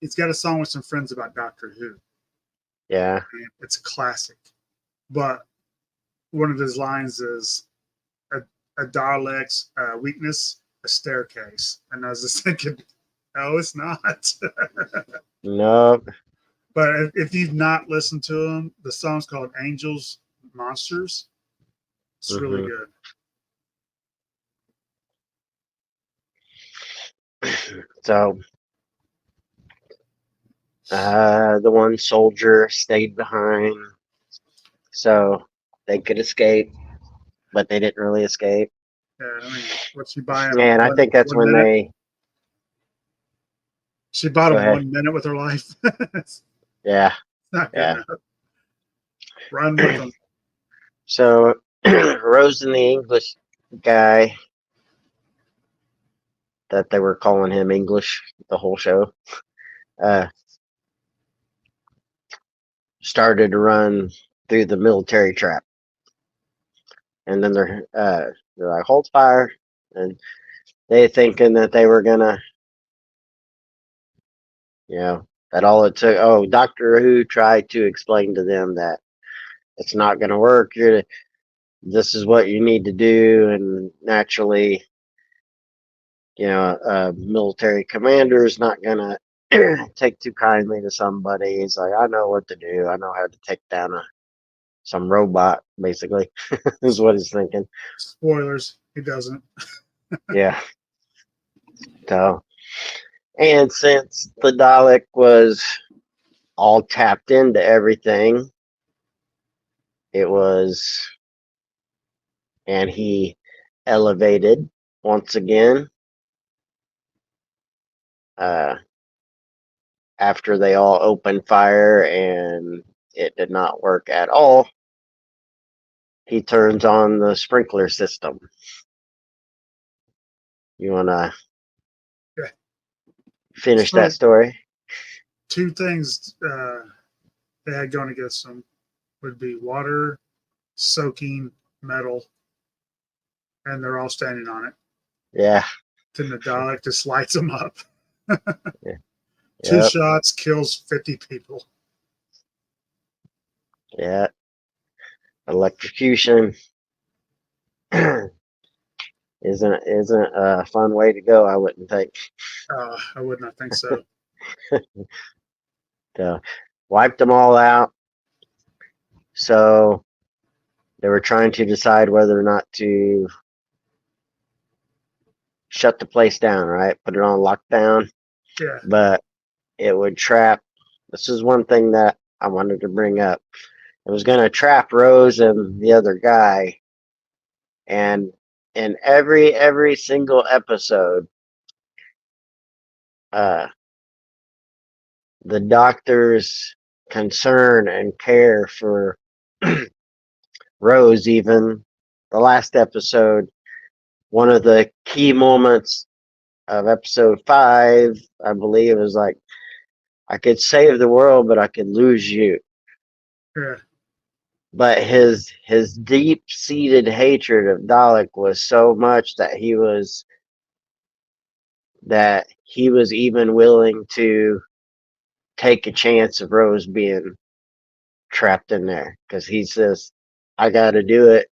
[SPEAKER 1] He's got a song with some friends about Doctor Who.
[SPEAKER 2] Yeah.
[SPEAKER 1] And it's a classic. But one of his lines is a, a Dalek's weakness, a staircase. And I was just thinking, no, it's not.
[SPEAKER 2] Nope.
[SPEAKER 1] But if you've not listened to him, the song's called Angels Monsters. It's really
[SPEAKER 2] Hmm.
[SPEAKER 1] good.
[SPEAKER 2] So the one soldier stayed behind so they could escape, but they didn't really escape.
[SPEAKER 1] Yeah, I mean, what she buy him
[SPEAKER 2] And I
[SPEAKER 1] one
[SPEAKER 2] think that's
[SPEAKER 1] one
[SPEAKER 2] when
[SPEAKER 1] minute?
[SPEAKER 2] they
[SPEAKER 1] She bought
[SPEAKER 2] go
[SPEAKER 1] him
[SPEAKER 2] ahead.
[SPEAKER 1] 1 minute with her life. It's
[SPEAKER 2] Yeah,
[SPEAKER 1] not good
[SPEAKER 2] yeah.
[SPEAKER 1] enough. Run with them.
[SPEAKER 2] So Rose and the English guy that they were calling him English the whole show uh, started to run through the military trap, and then they're like hold fire, and they thinking that they were gonna, that all it took. Oh, Doctor Who tried to explain to them that it's not gonna work. This is what you need to do, and naturally, a military commander is not gonna take too kindly to somebody. He's like, I know what to do. I know how to take down some robot. Basically, is what he's thinking.
[SPEAKER 1] Spoilers. He doesn't.
[SPEAKER 2] Yeah. So, and since the Dalek was all tapped into everything, it was, and he elevated once again. Uh, After they all opened fire and it did not work at all, he turns on the sprinkler system. You want to
[SPEAKER 1] Yeah.
[SPEAKER 2] finish that
[SPEAKER 1] So
[SPEAKER 2] story?
[SPEAKER 1] two things they had going against them would be water soaking metal, and they're all standing on it.
[SPEAKER 2] Yeah.
[SPEAKER 1] Then the Dalek just lights them up.
[SPEAKER 2] Yeah.
[SPEAKER 1] Two
[SPEAKER 2] Yep.
[SPEAKER 1] shots kills 50 people.
[SPEAKER 2] Yeah. Electrocution isn't a fun way to go, I wouldn't think.
[SPEAKER 1] I would not think so.
[SPEAKER 2] So wiped them all out. So they were trying to decide whether or not to shut the place down, right? Put it on lockdown.
[SPEAKER 1] Yeah,
[SPEAKER 2] But it would trap. This is one thing that I wanted to bring up. It was going to trap Rose and the other guy. And in every single episode, uh, the doctor's concern and care for Rose, even the last episode, one of the key moments of episode 5, I believe, is like, I could save the world, but I could lose you.
[SPEAKER 1] yeah,
[SPEAKER 2] But his deep seated hatred of Dalek was so much that he was even willing to take a chance of Rose being trapped in there because he says, "I got to do it,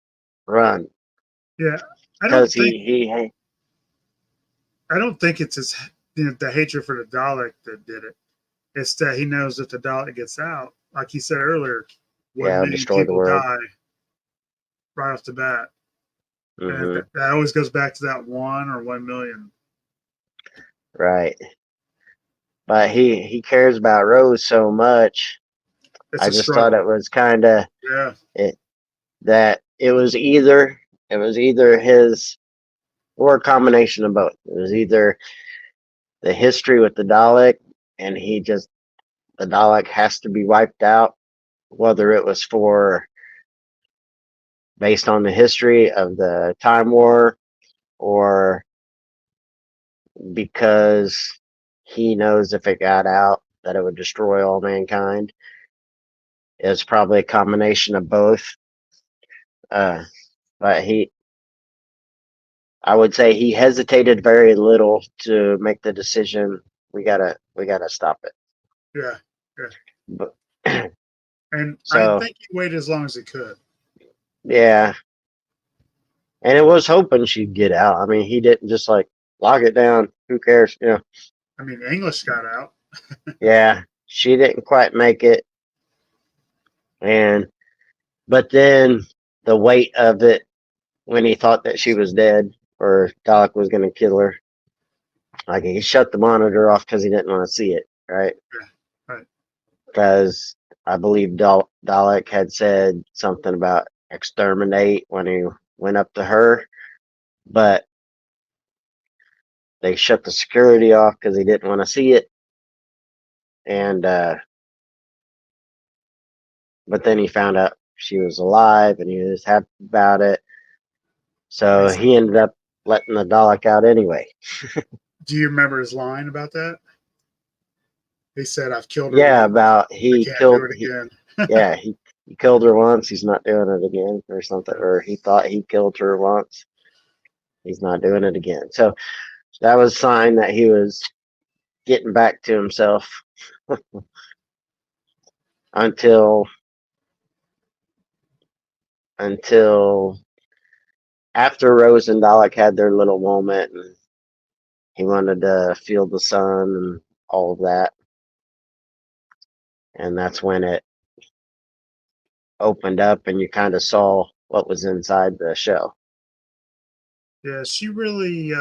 [SPEAKER 2] run,"
[SPEAKER 1] yeah. I
[SPEAKER 2] because
[SPEAKER 1] don't think
[SPEAKER 2] he
[SPEAKER 1] I don't think it's his the hatred for the Dalek that did it. It's that he knows that the Dalek gets out, like he said earlier,
[SPEAKER 2] yeah
[SPEAKER 1] 1 million
[SPEAKER 2] destroy the
[SPEAKER 1] people
[SPEAKER 2] world.
[SPEAKER 1] die right off the bat, and
[SPEAKER 2] Hmm.
[SPEAKER 1] that always goes back to that 1 or 1 million.
[SPEAKER 2] Right, but he cares about Rose so much.
[SPEAKER 1] It's
[SPEAKER 2] I
[SPEAKER 1] a
[SPEAKER 2] just thought
[SPEAKER 1] struggle.
[SPEAKER 2] it was kind of
[SPEAKER 1] Yeah,
[SPEAKER 2] it that it was either his or a combination of both. It was either the history with the Dalek, and the Dalek has to be wiped out, whether it was for based on the history of the Time War or because he knows if it got out that it would destroy all mankind. It's probably a combination of both. Uh, but I would say he hesitated very little to make the decision. We gotta stop it.
[SPEAKER 1] yeah, yeah.
[SPEAKER 2] But
[SPEAKER 1] And I
[SPEAKER 2] so
[SPEAKER 1] think he waited as long as he could.
[SPEAKER 2] yeah, and it was hoping she'd get out. I mean, he didn't just like lock it down. Who cares?
[SPEAKER 1] I mean, English got out.
[SPEAKER 2] Yeah, she didn't quite make it, and but then the weight of it when he thought that she was dead or Doc was going to kill her, like he shut the monitor off because he didn't want to see it, right?
[SPEAKER 1] Yeah, right.
[SPEAKER 2] Because I believe Dalek had said something about exterminate when he went up to her, but they shut the security off because he didn't want to see it, and but then he found out she was alive and he was happy about it, so
[SPEAKER 1] He's,
[SPEAKER 2] he ended up letting the Dalek out anyway.
[SPEAKER 1] do you remember his line about that? He said, "I've killed her
[SPEAKER 2] Yeah,
[SPEAKER 1] once.
[SPEAKER 2] about
[SPEAKER 1] I can't do it
[SPEAKER 2] he
[SPEAKER 1] again."
[SPEAKER 2] yeah he killed her once. He's not doing it again, or something.
[SPEAKER 1] Yeah,
[SPEAKER 2] Or he thought he killed her once. He's not doing it again. So that was a sign that he was getting back to himself until until after Rose and Dalek had their little moment, and he wanted to feel the sun and all of that, and that's when it opened up, and you kind of saw what was inside the shell.
[SPEAKER 1] yeah. She really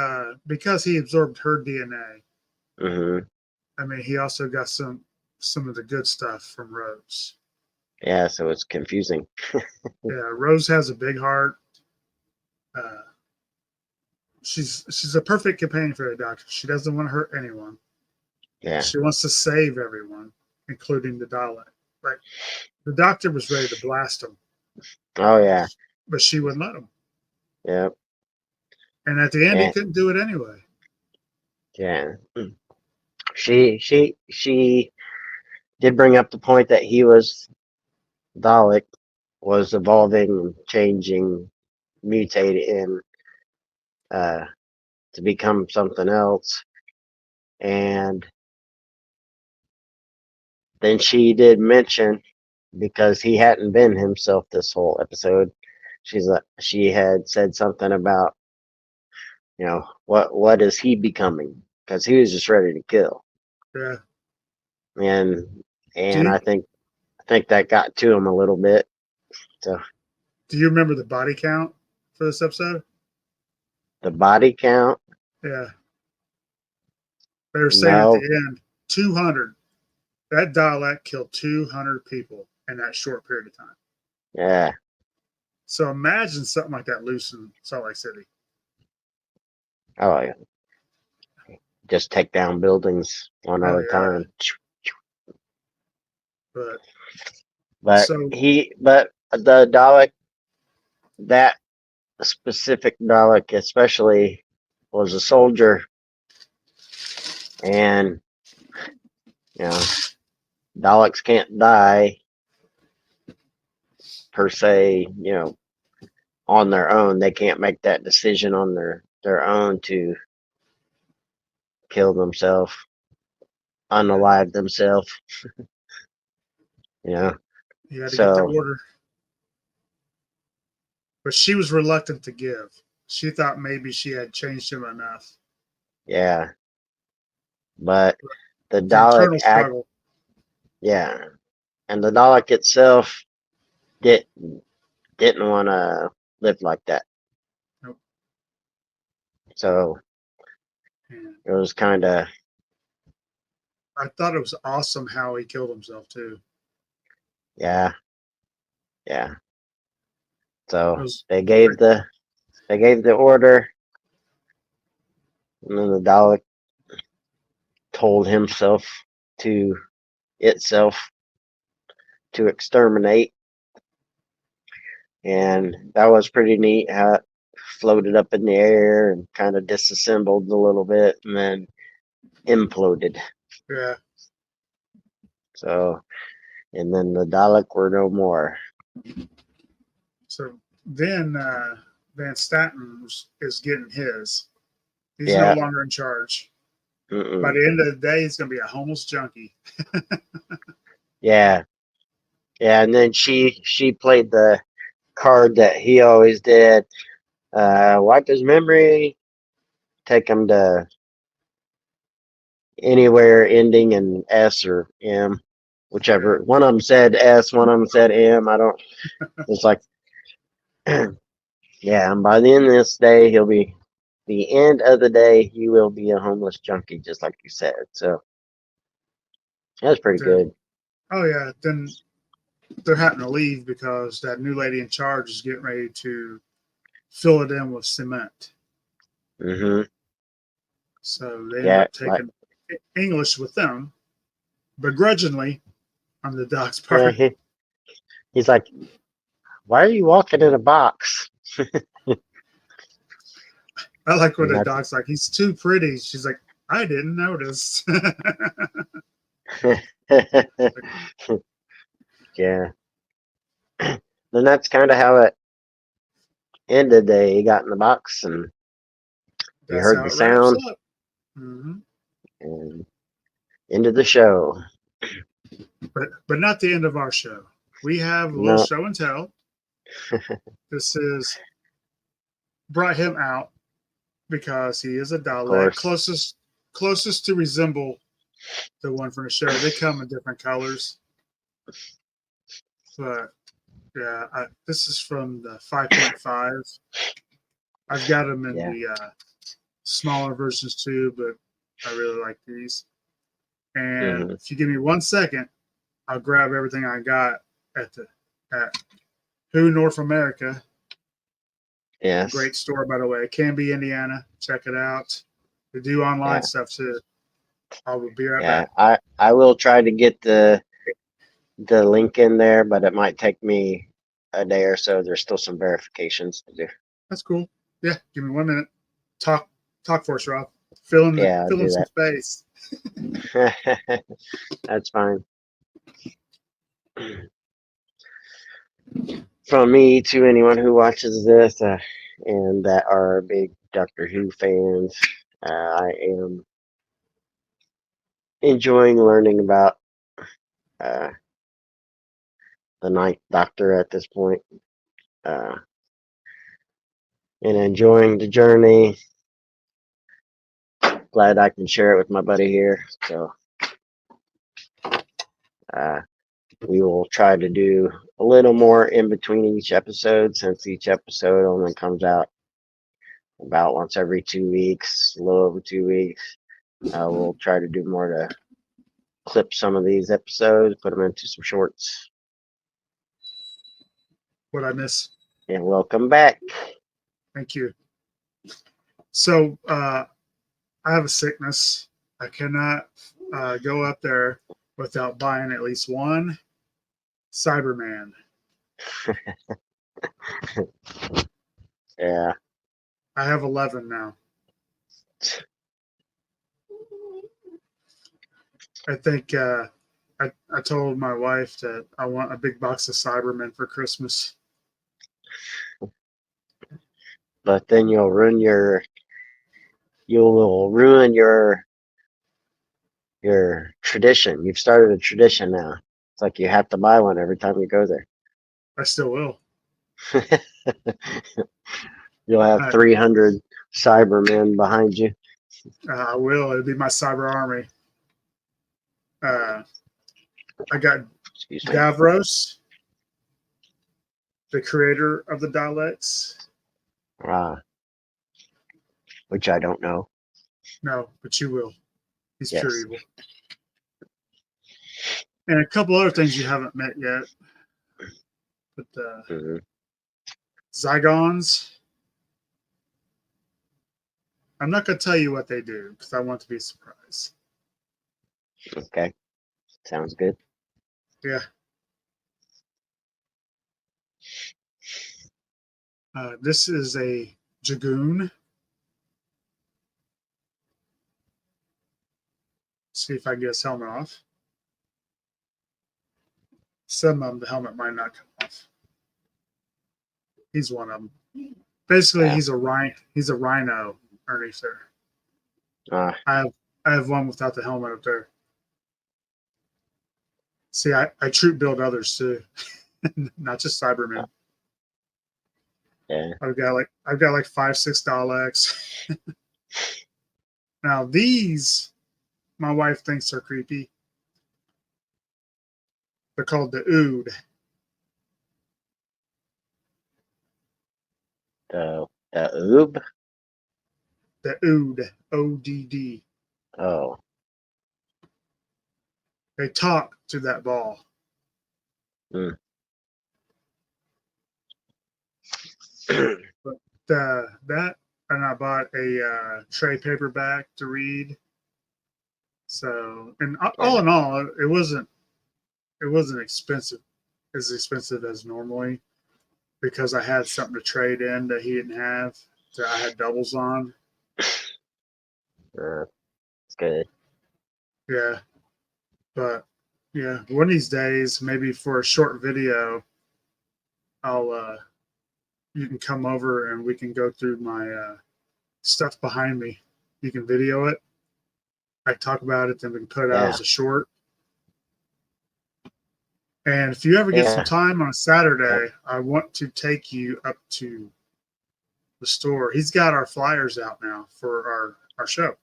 [SPEAKER 1] because he absorbed her DNA.
[SPEAKER 2] Hmm.
[SPEAKER 1] I mean, he also got some of the good stuff from Rose.
[SPEAKER 2] Yeah, so it's confusing.
[SPEAKER 1] Yeah, Rose has a big heart. Uh, she's a perfect companion for the Doctor. She doesn't want to hurt anyone.
[SPEAKER 2] Yeah.
[SPEAKER 1] She wants to save everyone, including the Dalek. Like the Doctor was ready to blast him,
[SPEAKER 2] Oh yeah.
[SPEAKER 1] but she wouldn't let him.
[SPEAKER 2] Yep.
[SPEAKER 1] And at the end, he
[SPEAKER 2] And
[SPEAKER 1] couldn't do it anyway.
[SPEAKER 2] yeah. She did bring up the point that he was Dalek was evolving, changing, mutating uh, to become something else, and then she did mention, because he hadn't been himself this whole episode. She had said something about, what is he becoming? Because he was just ready to kill,
[SPEAKER 1] Yeah.
[SPEAKER 2] and
[SPEAKER 1] Do
[SPEAKER 2] and
[SPEAKER 1] you
[SPEAKER 2] I think that got to him a little bit. So
[SPEAKER 1] do you remember the body count for this episode?
[SPEAKER 2] the body count,
[SPEAKER 1] Yeah. They were saying at the
[SPEAKER 2] no,
[SPEAKER 1] end, 200. That Dalek killed 200 people in that short period of time.
[SPEAKER 2] yeah,
[SPEAKER 1] So imagine something like that loose in Salt Lake City.
[SPEAKER 2] oh yeah, just take down buildings one at
[SPEAKER 1] Oh
[SPEAKER 2] a
[SPEAKER 1] yeah,
[SPEAKER 2] time.
[SPEAKER 1] but
[SPEAKER 2] But
[SPEAKER 1] so
[SPEAKER 2] the Dalek, that specific Dalek especially, was a soldier, and you know Daleks can't die per se. On their own, they can't make that decision on their own to kill themselves, unalive themselves. You know,
[SPEAKER 1] you had to get the
[SPEAKER 2] so
[SPEAKER 1] order. But she was reluctant to give. She thought maybe she had changed him enough.
[SPEAKER 2] yeah, but the
[SPEAKER 1] The
[SPEAKER 2] Dalek
[SPEAKER 1] internal
[SPEAKER 2] act,
[SPEAKER 1] struggle.
[SPEAKER 2] yeah, and the Dalek itself did didn't want to live like that.
[SPEAKER 1] Nope.
[SPEAKER 2] So
[SPEAKER 1] And
[SPEAKER 2] it was kind of,
[SPEAKER 1] I thought it was awesome how he killed himself too.
[SPEAKER 2] yeah, yeah.
[SPEAKER 1] It
[SPEAKER 2] So
[SPEAKER 1] was
[SPEAKER 2] they gave
[SPEAKER 1] great.
[SPEAKER 2] the order, and then the Dalek told to itself to exterminate, and that was pretty neat how it floated up in the air and kind of disassembled a little bit and then imploded.
[SPEAKER 1] Yeah.
[SPEAKER 2] So, and then the Dalek were no more.
[SPEAKER 1] So then Van Staten is getting his. He's no
[SPEAKER 2] Yeah.
[SPEAKER 1] longer in charge. By
[SPEAKER 2] Mm-mm.
[SPEAKER 1] the end of the day, he's going to be a homeless junkie.
[SPEAKER 2] Yeah. Yeah. And then she played the card that he always did. Wipe his memory, take him to anywhere ending in S or M,
[SPEAKER 1] Yeah.
[SPEAKER 2] whichever. One of them said S, one of them said M. I don't. It's like, yeah. And by the end of this day, the end of the day, he will be a homeless junkie, just like you said. So that's pretty
[SPEAKER 1] Then,
[SPEAKER 2] good.
[SPEAKER 1] oh, yeah. Then they're having to leave because that new lady in charge is getting ready to fill it in with cement.
[SPEAKER 2] Hmm.
[SPEAKER 1] So they end
[SPEAKER 2] Yeah.
[SPEAKER 1] up
[SPEAKER 2] Like,
[SPEAKER 1] taking English with them, begrudgingly, on the dog's
[SPEAKER 2] yeah.
[SPEAKER 1] part.
[SPEAKER 2] He's like, why are you walking in a box?
[SPEAKER 1] I like when
[SPEAKER 2] And
[SPEAKER 1] the
[SPEAKER 2] that's
[SPEAKER 1] dog's like, he's too pretty. She's like, I didn't notice.
[SPEAKER 2] yeah. Then that's kind of how it ended. They got in the box and you
[SPEAKER 1] That's
[SPEAKER 2] heard
[SPEAKER 1] how
[SPEAKER 2] the
[SPEAKER 1] it wraps
[SPEAKER 2] sound
[SPEAKER 1] up. Hmm.
[SPEAKER 2] and ended the show.
[SPEAKER 1] But not the end of our show. We have a little
[SPEAKER 2] No,
[SPEAKER 1] show and tell. This is brought him out because he is a
[SPEAKER 2] of
[SPEAKER 1] Dalek,
[SPEAKER 2] course.
[SPEAKER 1] closest to resemble the one from the show. They come in different colors, but yeah, this is from the 5.5. I've got them in
[SPEAKER 2] Yeah.
[SPEAKER 1] the smaller versions too, but I really like these. And
[SPEAKER 2] Hmm.
[SPEAKER 1] if you give me 1 second, I'll grab everything I got at Who North America.
[SPEAKER 2] Yes.
[SPEAKER 1] Great store, by the way. Canby, Indiana. Check it out. They do online
[SPEAKER 2] Yeah.
[SPEAKER 1] stuff too. I'll be right
[SPEAKER 2] Yeah.
[SPEAKER 1] back.
[SPEAKER 2] I will try to get the link in there, but it might take me a day or so. There's still some verifications to do.
[SPEAKER 1] That's cool. Yeah, give me 1 minute. Talk talk for us, Rob.
[SPEAKER 2] Yeah, I'll
[SPEAKER 1] Fill in
[SPEAKER 2] do
[SPEAKER 1] some space.
[SPEAKER 2] that. That's fine. From me to anyone who watches this, and that are big Doctor Who fans, I am enjoying learning about uh, the Ninth Doctor at this point, uh, and enjoying the journey. Glad I can share it with my buddy here. So uh, we will try to do a little more in between each episode, since each episode only comes out about once every 2 weeks, a little over 2 weeks. We'll try to do more to clip some of these episodes, put them into some shorts.
[SPEAKER 1] What I miss?
[SPEAKER 2] And welcome back.
[SPEAKER 1] Thank you. So I have a sickness. I cannot go up there without buying at least one Cyberman.
[SPEAKER 2] Yeah.
[SPEAKER 1] I have 11 now. I think I told my wife that I want a big box of Cybermen for Christmas.
[SPEAKER 2] But then you will ruin your tradition. You've started a tradition now. It's like you have to buy one every time you go there.
[SPEAKER 1] I still will.
[SPEAKER 2] You'll have 300 Cybermen behind you.
[SPEAKER 1] I will. It'll be my cyber army. I got Davros, the creator of the Daleks.
[SPEAKER 2] Which I don't know.
[SPEAKER 1] No, but you will. He's
[SPEAKER 2] Yes.
[SPEAKER 1] pure evil. And a couple other things you haven't met yet. But Zygons. I'm not going to tell you what they do because I want to be a surprise.
[SPEAKER 2] Okay. Sounds good.
[SPEAKER 1] Yeah. This is a Jagoon. See if I can get his helmet off. Some of them, the helmet might not come off. He's one of them. Basically,
[SPEAKER 2] Yeah.
[SPEAKER 1] he's a rhino underneath there. I have one without the helmet up there. See, I troop build others too, not just Cybermen.
[SPEAKER 2] Yeah.
[SPEAKER 1] I've got like 5-6 Daleks. Now these, my wife thinks are creepy. They're called the Ood.
[SPEAKER 2] The Oob?
[SPEAKER 1] The Ood. ODD.
[SPEAKER 2] Oh.
[SPEAKER 1] They talk to that ball.
[SPEAKER 2] Mm.
[SPEAKER 1] But that, and I bought a trade paperback to read. So, and all in all, it wasn't expensive, as expensive as normally, because I had something to trade in that he didn't have, that I had doubles on.
[SPEAKER 2] It's good.
[SPEAKER 1] Yeah, but yeah, one of these days, maybe for a short video, I'll you can come over and we can go through my stuff behind me. You can video it. I talk about it, then we can put it out as a short. And if you ever get some time on a Saturday, I want to take you up to the store. He's got our flyers out now for our show.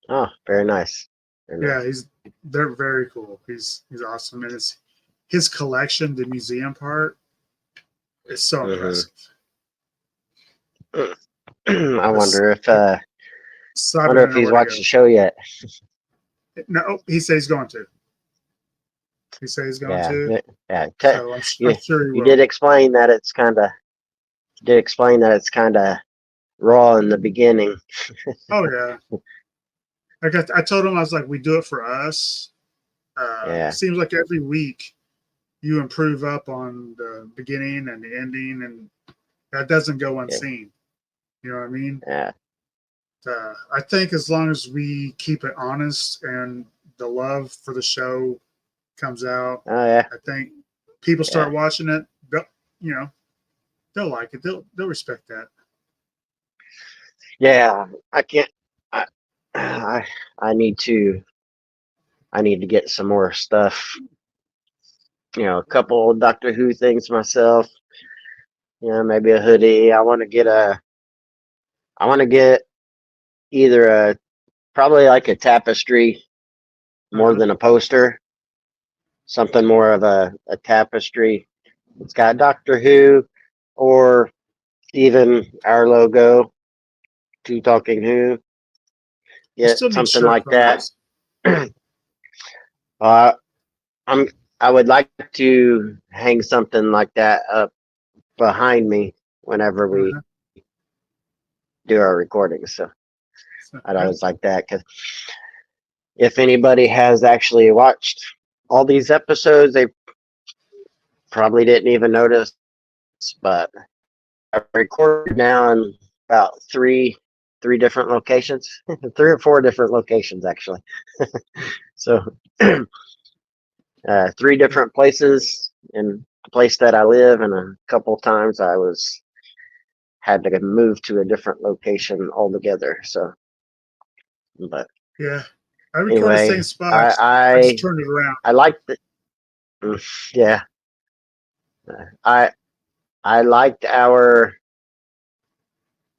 [SPEAKER 2] Oh, very nice.
[SPEAKER 1] Yeah, they're very cool. He's awesome, and it's his collection, the museum part, is so impressive.
[SPEAKER 2] I wonder if he's watched the show yet.
[SPEAKER 1] No, he says he's going to. He says he's going to.
[SPEAKER 2] Yeah.
[SPEAKER 1] So I'm sure he will.
[SPEAKER 2] You did explain that it's kind of raw in the beginning.
[SPEAKER 1] Oh yeah. I told him, I was like, we do it for us. Seems like every week you improve up on the beginning and the ending, and that doesn't go unseen. You know what I mean?
[SPEAKER 2] Yeah.
[SPEAKER 1] I think as long as we keep it honest and the love for the show comes out, I think people start watching it. They'll like it. They'll respect that.
[SPEAKER 2] Yeah, I can't. I need to I need to get some more stuff. A couple Doctor Who things myself. Maybe a hoodie. I want to get either probably like a tapestry more
[SPEAKER 1] Uh-huh.
[SPEAKER 2] than a poster. Something more of a tapestry. It's got Doctor Who or even our logo, Two Talking Who.
[SPEAKER 1] You
[SPEAKER 2] Yeah,
[SPEAKER 1] still need
[SPEAKER 2] something
[SPEAKER 1] shirt
[SPEAKER 2] like that.
[SPEAKER 1] fronts.
[SPEAKER 2] uh, I would like to hang something like that up behind me whenever we
[SPEAKER 1] Uh-huh.
[SPEAKER 2] do our recordings. So
[SPEAKER 1] So,
[SPEAKER 2] I'd
[SPEAKER 1] yeah.
[SPEAKER 2] always like that, because if anybody has actually watched all these episodes, they probably didn't even notice. But I recorded now in about three different locations, 3 or 4 different locations actually. So 3 different places in the place that I live, and a couple times I had to move to a different location altogether. So, but
[SPEAKER 1] Yeah. I record the same
[SPEAKER 2] anyway,
[SPEAKER 1] spot.
[SPEAKER 2] I
[SPEAKER 1] I just
[SPEAKER 2] I
[SPEAKER 1] turned it around.
[SPEAKER 2] I like the yeah. I I liked our,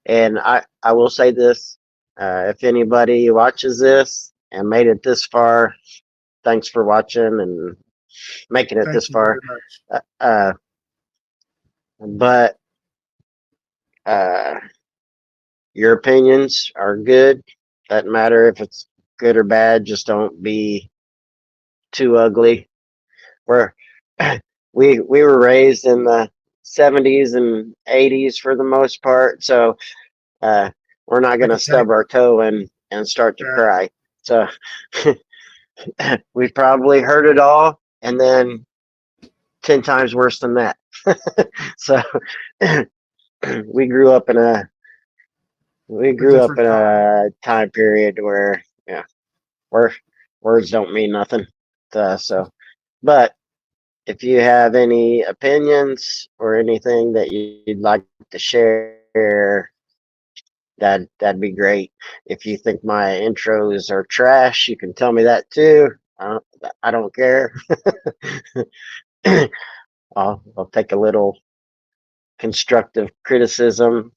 [SPEAKER 2] and I will say this: if anybody watches this and made it this far, thanks for watching and making it this
[SPEAKER 1] Thank you very
[SPEAKER 2] far.
[SPEAKER 1] much.
[SPEAKER 2] Uh, uh, but uh, your opinions are good. Doesn't matter if it's good or bad. Just don't be too ugly. We're we were raised in the 70s and 80s for the most part, so uh, we're not
[SPEAKER 1] I
[SPEAKER 2] gonna
[SPEAKER 1] can tell you.
[SPEAKER 2] stub our toe and start to
[SPEAKER 1] Yeah.
[SPEAKER 2] cry. So we've probably heard it all, and then 10 times worse than that. So we grew up in
[SPEAKER 1] A different time.
[SPEAKER 2] a time period where where words don't mean nothing. So, but if you have any opinions or anything that you'd like to share, that'd be great. If you think my intros are trash, you can tell me that too. I don't care. I'll take a little constructive criticism,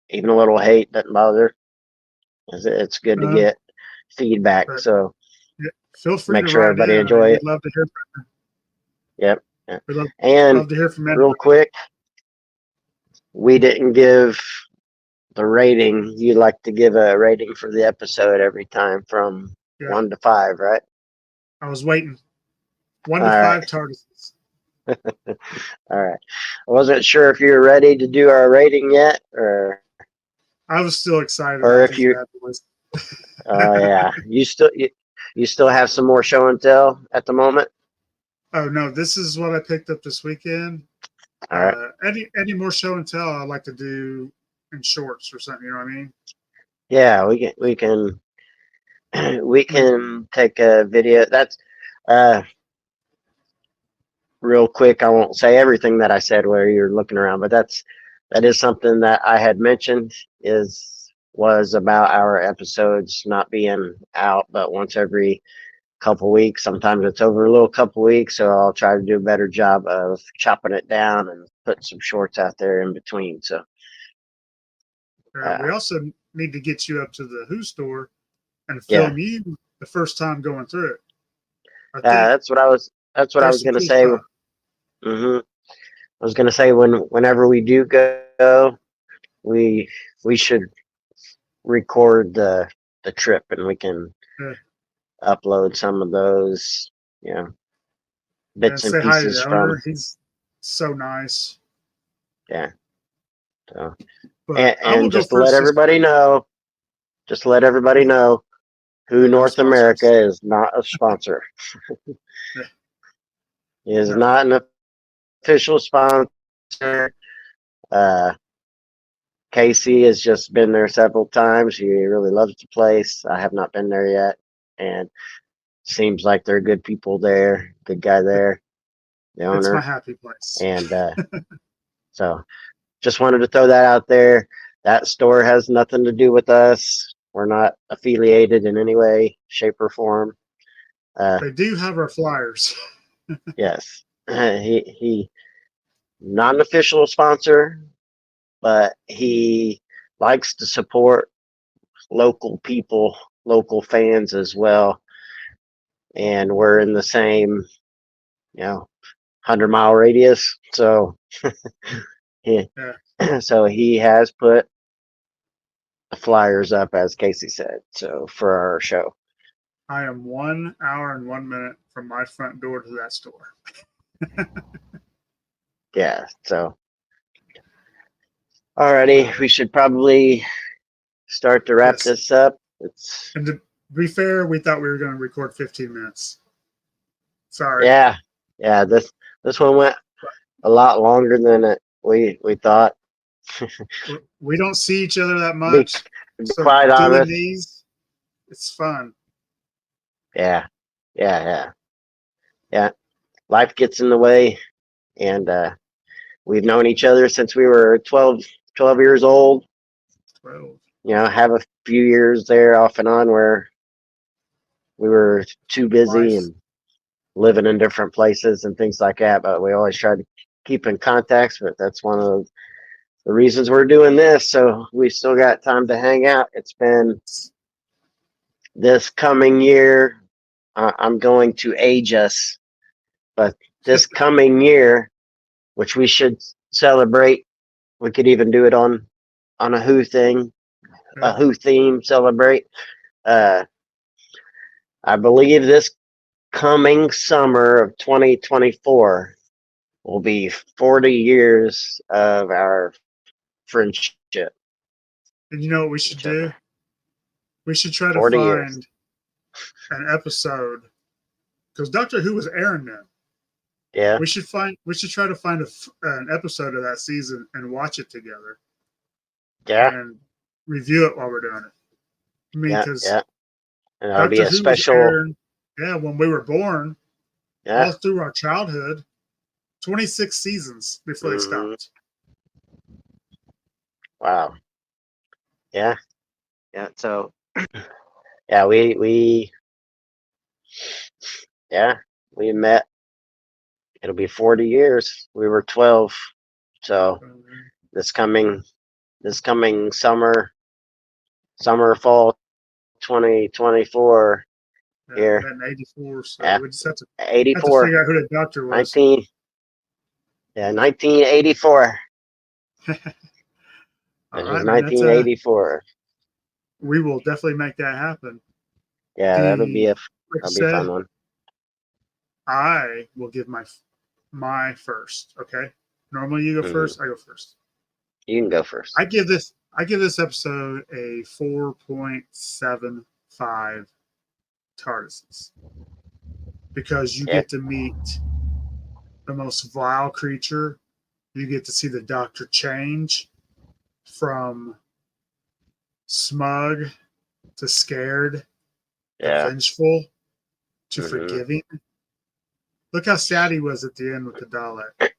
[SPEAKER 2] even a little hate doesn't bother. It's good to
[SPEAKER 1] Uh,
[SPEAKER 2] get feedback.
[SPEAKER 1] but
[SPEAKER 2] So
[SPEAKER 1] yeah, feel free
[SPEAKER 2] make
[SPEAKER 1] to
[SPEAKER 2] sure
[SPEAKER 1] write
[SPEAKER 2] everybody
[SPEAKER 1] in. I mean,
[SPEAKER 2] enjoy
[SPEAKER 1] we'd
[SPEAKER 2] it.
[SPEAKER 1] love to hear.
[SPEAKER 2] Yep. Yep.
[SPEAKER 1] We'd
[SPEAKER 2] And
[SPEAKER 1] love to hear from
[SPEAKER 2] real
[SPEAKER 1] anybody.
[SPEAKER 2] quick, we didn't give the rating. You like to give a rating for the episode every time from
[SPEAKER 1] Yeah.
[SPEAKER 2] 1 to 5, right?
[SPEAKER 1] I was waiting. One
[SPEAKER 2] All
[SPEAKER 1] to
[SPEAKER 2] right.
[SPEAKER 1] five targets.
[SPEAKER 2] All right. I wasn't sure if you were ready to do our rating yet,
[SPEAKER 1] I was still excited
[SPEAKER 2] or
[SPEAKER 1] about
[SPEAKER 2] if
[SPEAKER 1] these
[SPEAKER 2] you.
[SPEAKER 1] bad boys.
[SPEAKER 2] Oh yeah, you still have some more show and tell at the moment.
[SPEAKER 1] Oh no, this is what I picked up this weekend.
[SPEAKER 2] All right.
[SPEAKER 1] Any more show and tell I like to do in shorts or something. You know what I mean?
[SPEAKER 2] Yeah, we
[SPEAKER 1] We,
[SPEAKER 2] can take a video. That's uh real quick. I won't say everything that I said where you're looking around, but that is something that I had mentioned was about our episodes not being out, but once every couple weeks. Sometimes it's over a little couple weeks, so I'll try to do a better job of chopping it down and putting some shorts out there in between. So
[SPEAKER 1] we
[SPEAKER 2] uh,
[SPEAKER 1] also need to get you up to the Who store and
[SPEAKER 2] yeah,
[SPEAKER 1] film you the first time going through it. I think
[SPEAKER 2] that's what I
[SPEAKER 1] there's
[SPEAKER 2] was
[SPEAKER 1] some
[SPEAKER 2] gonna
[SPEAKER 1] cool
[SPEAKER 2] say.
[SPEAKER 1] stuff.
[SPEAKER 2] I was gonna say whenever we do go, we we should record the trip, and we can
[SPEAKER 1] Yeah.
[SPEAKER 2] upload some of those, you know,
[SPEAKER 1] And
[SPEAKER 2] bits and
[SPEAKER 1] say hi to
[SPEAKER 2] pieces
[SPEAKER 1] the
[SPEAKER 2] from.
[SPEAKER 1] owner. He's so nice.
[SPEAKER 2] Yeah. So,
[SPEAKER 1] But I will
[SPEAKER 2] and
[SPEAKER 1] go
[SPEAKER 2] just to let
[SPEAKER 1] first this
[SPEAKER 2] everybody
[SPEAKER 1] time.
[SPEAKER 2] know, Who
[SPEAKER 1] Yeah, no
[SPEAKER 2] North
[SPEAKER 1] sponsors.
[SPEAKER 2] America is not a sponsor.
[SPEAKER 1] Yeah,
[SPEAKER 2] He is
[SPEAKER 1] no.
[SPEAKER 2] not an official sponsor. Uh, Casey has just been there several times. He really loves the place. I have not been there yet, and seems like they're good people there. Good guy there, the
[SPEAKER 1] It's my
[SPEAKER 2] owner,
[SPEAKER 1] happy place.
[SPEAKER 2] and so just wanted to throw that out there. That store has nothing to do with us. We're not affiliated in any way, shape, or form.
[SPEAKER 1] They do have our flyers.
[SPEAKER 2] Yes, he not an official sponsor, but he likes to support local people, local fans as well. And we're in the same, 100-mile radius. So, he,
[SPEAKER 1] Yeah.
[SPEAKER 2] so he has put the flyers up, as Casey said. So for our show,
[SPEAKER 1] I am 1 hour and 1 minute from my front door to that store.
[SPEAKER 2] yeah. So, alrighty, we should probably start to wrap
[SPEAKER 1] Yes.
[SPEAKER 2] this up. It's
[SPEAKER 1] And to be fair, we thought we were going to record 15 minutes. Sorry.
[SPEAKER 2] yeah. This one went a lot longer than we thought.
[SPEAKER 1] We don't see each other that
[SPEAKER 2] Be,
[SPEAKER 1] much.
[SPEAKER 2] be
[SPEAKER 1] So
[SPEAKER 2] quite
[SPEAKER 1] doing
[SPEAKER 2] honest.
[SPEAKER 1] these, it's fun.
[SPEAKER 2] Yeah, yeah. Life gets in the way, and we've known each other since we were 12 years old.
[SPEAKER 1] 12.
[SPEAKER 2] Have a few years there off and on where we were too busy
[SPEAKER 1] Life.
[SPEAKER 2] and living in different places and things like that. But we always try to keep in contact. But that's one of the reasons we're doing this. So we still got time to hang out. It's been this coming year. I'm going to age us, but this coming year, which we should celebrate, we could even do it on a Who thing, a
[SPEAKER 1] Yeah.
[SPEAKER 2] Who theme celebrate. I believe this coming summer of 2024 will be 40 years of our friendship
[SPEAKER 1] And you know what we
[SPEAKER 2] with
[SPEAKER 1] should
[SPEAKER 2] each
[SPEAKER 1] do?
[SPEAKER 2] other.
[SPEAKER 1] We should try to
[SPEAKER 2] 40 years.
[SPEAKER 1] find an episode because Doctor Who was airing then.
[SPEAKER 2] Yeah.
[SPEAKER 1] We should try to find an episode of that season and watch it together
[SPEAKER 2] Yeah.
[SPEAKER 1] and review it while we're doing it. I mean,
[SPEAKER 2] Yeah.
[SPEAKER 1] because
[SPEAKER 2] Yeah. And that'll be
[SPEAKER 1] Doctor
[SPEAKER 2] a
[SPEAKER 1] Who was
[SPEAKER 2] special.
[SPEAKER 1] airing, yeah, when we were born,
[SPEAKER 2] Yeah.
[SPEAKER 1] all through our childhood, 26 seasons before they
[SPEAKER 2] Mm-hmm.
[SPEAKER 1] stopped.
[SPEAKER 2] Wow. Yeah. Yeah. So, yeah, we met. It'll be 40 years. We were 12. So this coming fall 2024
[SPEAKER 1] Yeah, we
[SPEAKER 2] here.
[SPEAKER 1] met in '84, so
[SPEAKER 2] Yeah.
[SPEAKER 1] we just have to
[SPEAKER 2] 84.
[SPEAKER 1] figure out who the doctor was.
[SPEAKER 2] 1984.
[SPEAKER 1] All
[SPEAKER 2] This was
[SPEAKER 1] right, man.
[SPEAKER 2] 1984.
[SPEAKER 1] We will definitely make that happen.
[SPEAKER 2] Yeah,
[SPEAKER 1] Like I
[SPEAKER 2] that'll be a fun
[SPEAKER 1] said,
[SPEAKER 2] one.
[SPEAKER 1] I will give my first. Okay. Normally you go
[SPEAKER 2] Hmm.
[SPEAKER 1] first. I go first.
[SPEAKER 2] You can go first.
[SPEAKER 1] I give this episode a 4.75 TARDISes because you
[SPEAKER 2] Yeah,
[SPEAKER 1] get to meet the most vile creature. You get to see the Doctor change from smug to scared to
[SPEAKER 2] yeah.
[SPEAKER 1] vengeful to
[SPEAKER 2] Hmm.
[SPEAKER 1] forgiving. Look how sad he was at the end with the Dalek.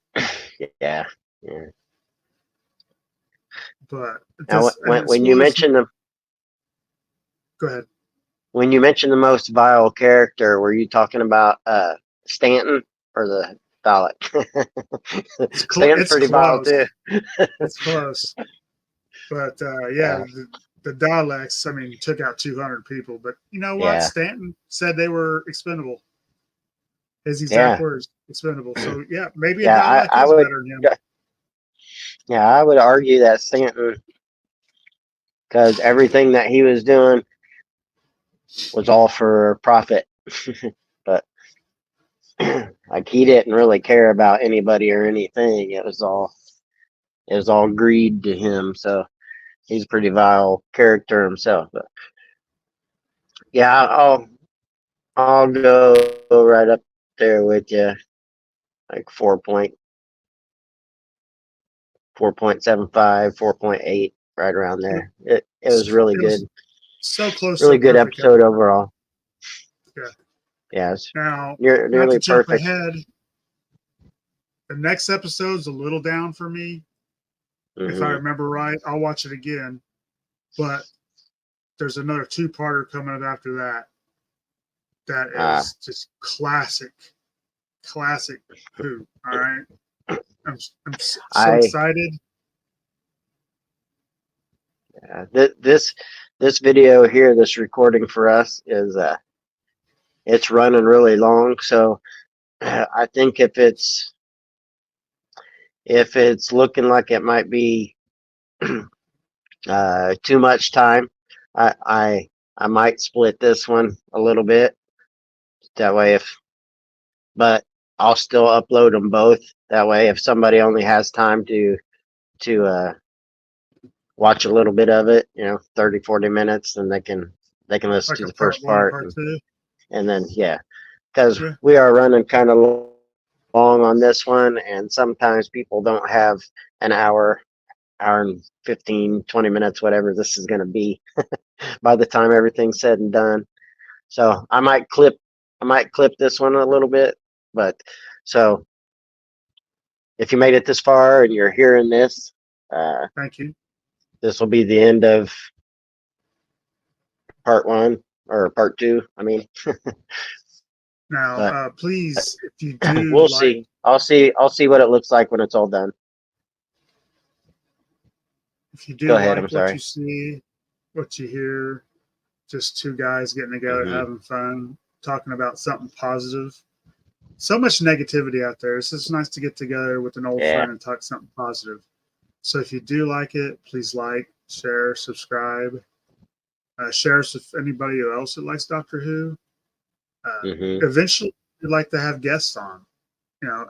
[SPEAKER 2] Yeah, yeah.
[SPEAKER 1] But
[SPEAKER 2] Now,
[SPEAKER 1] this, and
[SPEAKER 2] when you
[SPEAKER 1] spoilers.
[SPEAKER 2] mentioned
[SPEAKER 1] Go ahead.
[SPEAKER 2] the most vile character, were you talking about Stanton or the Dalek? Stanton's
[SPEAKER 1] It's
[SPEAKER 2] pretty vile too.
[SPEAKER 1] close. It's close. But yeah,
[SPEAKER 2] Yeah,
[SPEAKER 1] the Daleks, I mean, took out 200 people. But you know what?
[SPEAKER 2] yeah,
[SPEAKER 1] Stanton said they were expendable. His exact
[SPEAKER 2] yeah,
[SPEAKER 1] words, expendable. So yeah, maybe a
[SPEAKER 2] yeah.
[SPEAKER 1] Dalek
[SPEAKER 2] I
[SPEAKER 1] is
[SPEAKER 2] would,
[SPEAKER 1] better than him.
[SPEAKER 2] yeah, I would argue that Stanton, because everything that he was doing was all for profit. But like he didn't really care about anybody or anything. It was all greed to him. So he's a pretty vile character himself. But yeah, I'll go right up there with you, like 4.75, 4.8, right around there. It was really
[SPEAKER 1] It was
[SPEAKER 2] good,
[SPEAKER 1] so close to
[SPEAKER 2] really
[SPEAKER 1] a
[SPEAKER 2] good
[SPEAKER 1] perfect
[SPEAKER 2] episode
[SPEAKER 1] episode.
[SPEAKER 2] overall.
[SPEAKER 1] Yeah.
[SPEAKER 2] Yeah, it's
[SPEAKER 1] Now, not to
[SPEAKER 2] nearly
[SPEAKER 1] jump
[SPEAKER 2] perfect.
[SPEAKER 1] ahead, the next episode's a little down for me. If I
[SPEAKER 2] Hmm.
[SPEAKER 1] remember right, I'll watch it again. But there's another two-parter coming up after that. That
[SPEAKER 2] Uh,
[SPEAKER 1] is just classic Who. All right, I'm so
[SPEAKER 2] I
[SPEAKER 1] excited.
[SPEAKER 2] this video here, this recording for us is it's running really long. So I think if it's looking like it might be too much time, I I I might split this one a little bit. That way, but I'll still upload them both. That way, if somebody only has time to watch a little bit of it, 30, 40 minutes, then they can listen
[SPEAKER 1] Like
[SPEAKER 2] to
[SPEAKER 1] a
[SPEAKER 2] the
[SPEAKER 1] part
[SPEAKER 2] first
[SPEAKER 1] one,
[SPEAKER 2] part,
[SPEAKER 1] part two.
[SPEAKER 2] and then yeah, because
[SPEAKER 1] Yeah,
[SPEAKER 2] we are running kind of long on this one, and sometimes people don't have an hour and 15, 20 minutes, whatever this is going to be by the time everything's said and done. So I might clip this one a little bit, but so if you made it this far and you're hearing this,
[SPEAKER 1] thank you.
[SPEAKER 2] this will be the end of part one or part two. I mean,
[SPEAKER 1] Now,
[SPEAKER 2] but
[SPEAKER 1] please, if you do
[SPEAKER 2] we'll
[SPEAKER 1] like,
[SPEAKER 2] see. I'll see what it looks like when it's all done.
[SPEAKER 1] if you
[SPEAKER 2] Go
[SPEAKER 1] do
[SPEAKER 2] ahead. I'm
[SPEAKER 1] like what you
[SPEAKER 2] sorry.
[SPEAKER 1] see, what you hear, just two guys getting together,
[SPEAKER 2] Hmm.
[SPEAKER 1] having fun, talking about something positive. So much negativity out there. It's just nice to get together with an old
[SPEAKER 2] Yeah.
[SPEAKER 1] friend and talk something positive. So if you do like it, please like, share, subscribe, share us with anybody else that likes Doctor Who.
[SPEAKER 2] Hmm.
[SPEAKER 1] Eventually, we'd like to have guests on.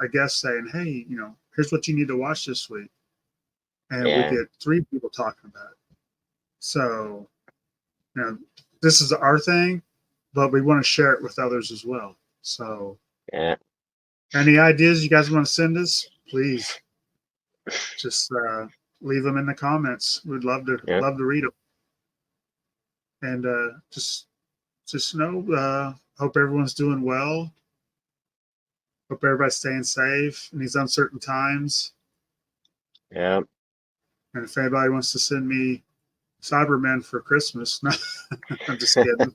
[SPEAKER 1] A guest saying, "Hey, here's what you need to watch this week," and we
[SPEAKER 2] Yeah.
[SPEAKER 1] get three people talking about it. So, you know, this is our thing, but we want to share it with others as well. So,
[SPEAKER 2] Yeah.
[SPEAKER 1] any ideas you guys want to send us, please just leave them in the comments. We'd
[SPEAKER 2] Yeah.
[SPEAKER 1] love to read them. And just know, hope everyone's doing well. Hope everybody's staying safe in these uncertain times.
[SPEAKER 2] Yeah.
[SPEAKER 1] And if anybody wants to send me Cybermen for Christmas, no, I'm just kidding.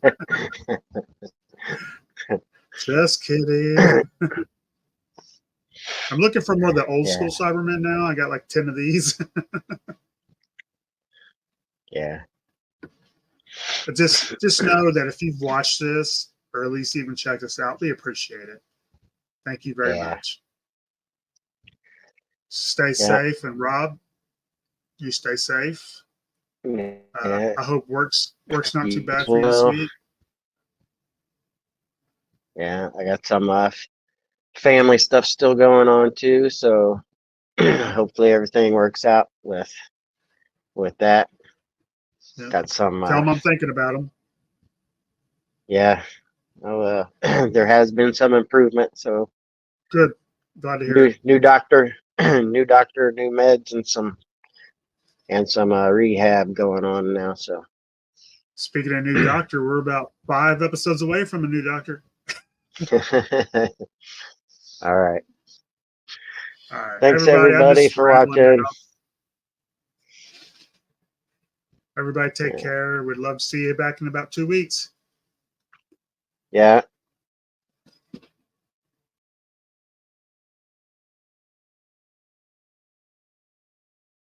[SPEAKER 1] Just kidding. I'm looking for more of the old
[SPEAKER 2] Yeah.
[SPEAKER 1] school Cybermen now. I got like 10 of these.
[SPEAKER 2] Yeah.
[SPEAKER 1] But just know that if you've watched this or at least even checked us out, we appreciate it. Thank you very
[SPEAKER 2] Yeah.
[SPEAKER 1] much. Stay
[SPEAKER 2] Yeah.
[SPEAKER 1] safe, and Rob, you stay safe.
[SPEAKER 2] Yeah.
[SPEAKER 1] I hope work's not too
[SPEAKER 2] You as
[SPEAKER 1] bad for you this
[SPEAKER 2] well.
[SPEAKER 1] week.
[SPEAKER 2] Yeah. I got some family stuff still going on too, so hopefully everything works out with that.
[SPEAKER 1] Yeah.
[SPEAKER 2] Got some
[SPEAKER 1] Tell them I'm thinking about them.
[SPEAKER 2] yeah. Oh, there has been some improvement. So
[SPEAKER 1] Good. Glad to hear it.
[SPEAKER 2] new doctor, new doctor, new meds, and some rehab going on now. So
[SPEAKER 1] Speaking of new doctor, we're about 5 episodes away from a new doctor.
[SPEAKER 2] all right.
[SPEAKER 1] All right,
[SPEAKER 2] Thanks
[SPEAKER 1] everybody. I'm
[SPEAKER 2] everybody
[SPEAKER 1] just
[SPEAKER 2] for
[SPEAKER 1] rambling
[SPEAKER 2] watching.
[SPEAKER 1] now. Everybody, take
[SPEAKER 2] Yeah.
[SPEAKER 1] care. We'd love to see you back in about 2 weeks.
[SPEAKER 2] Yeah.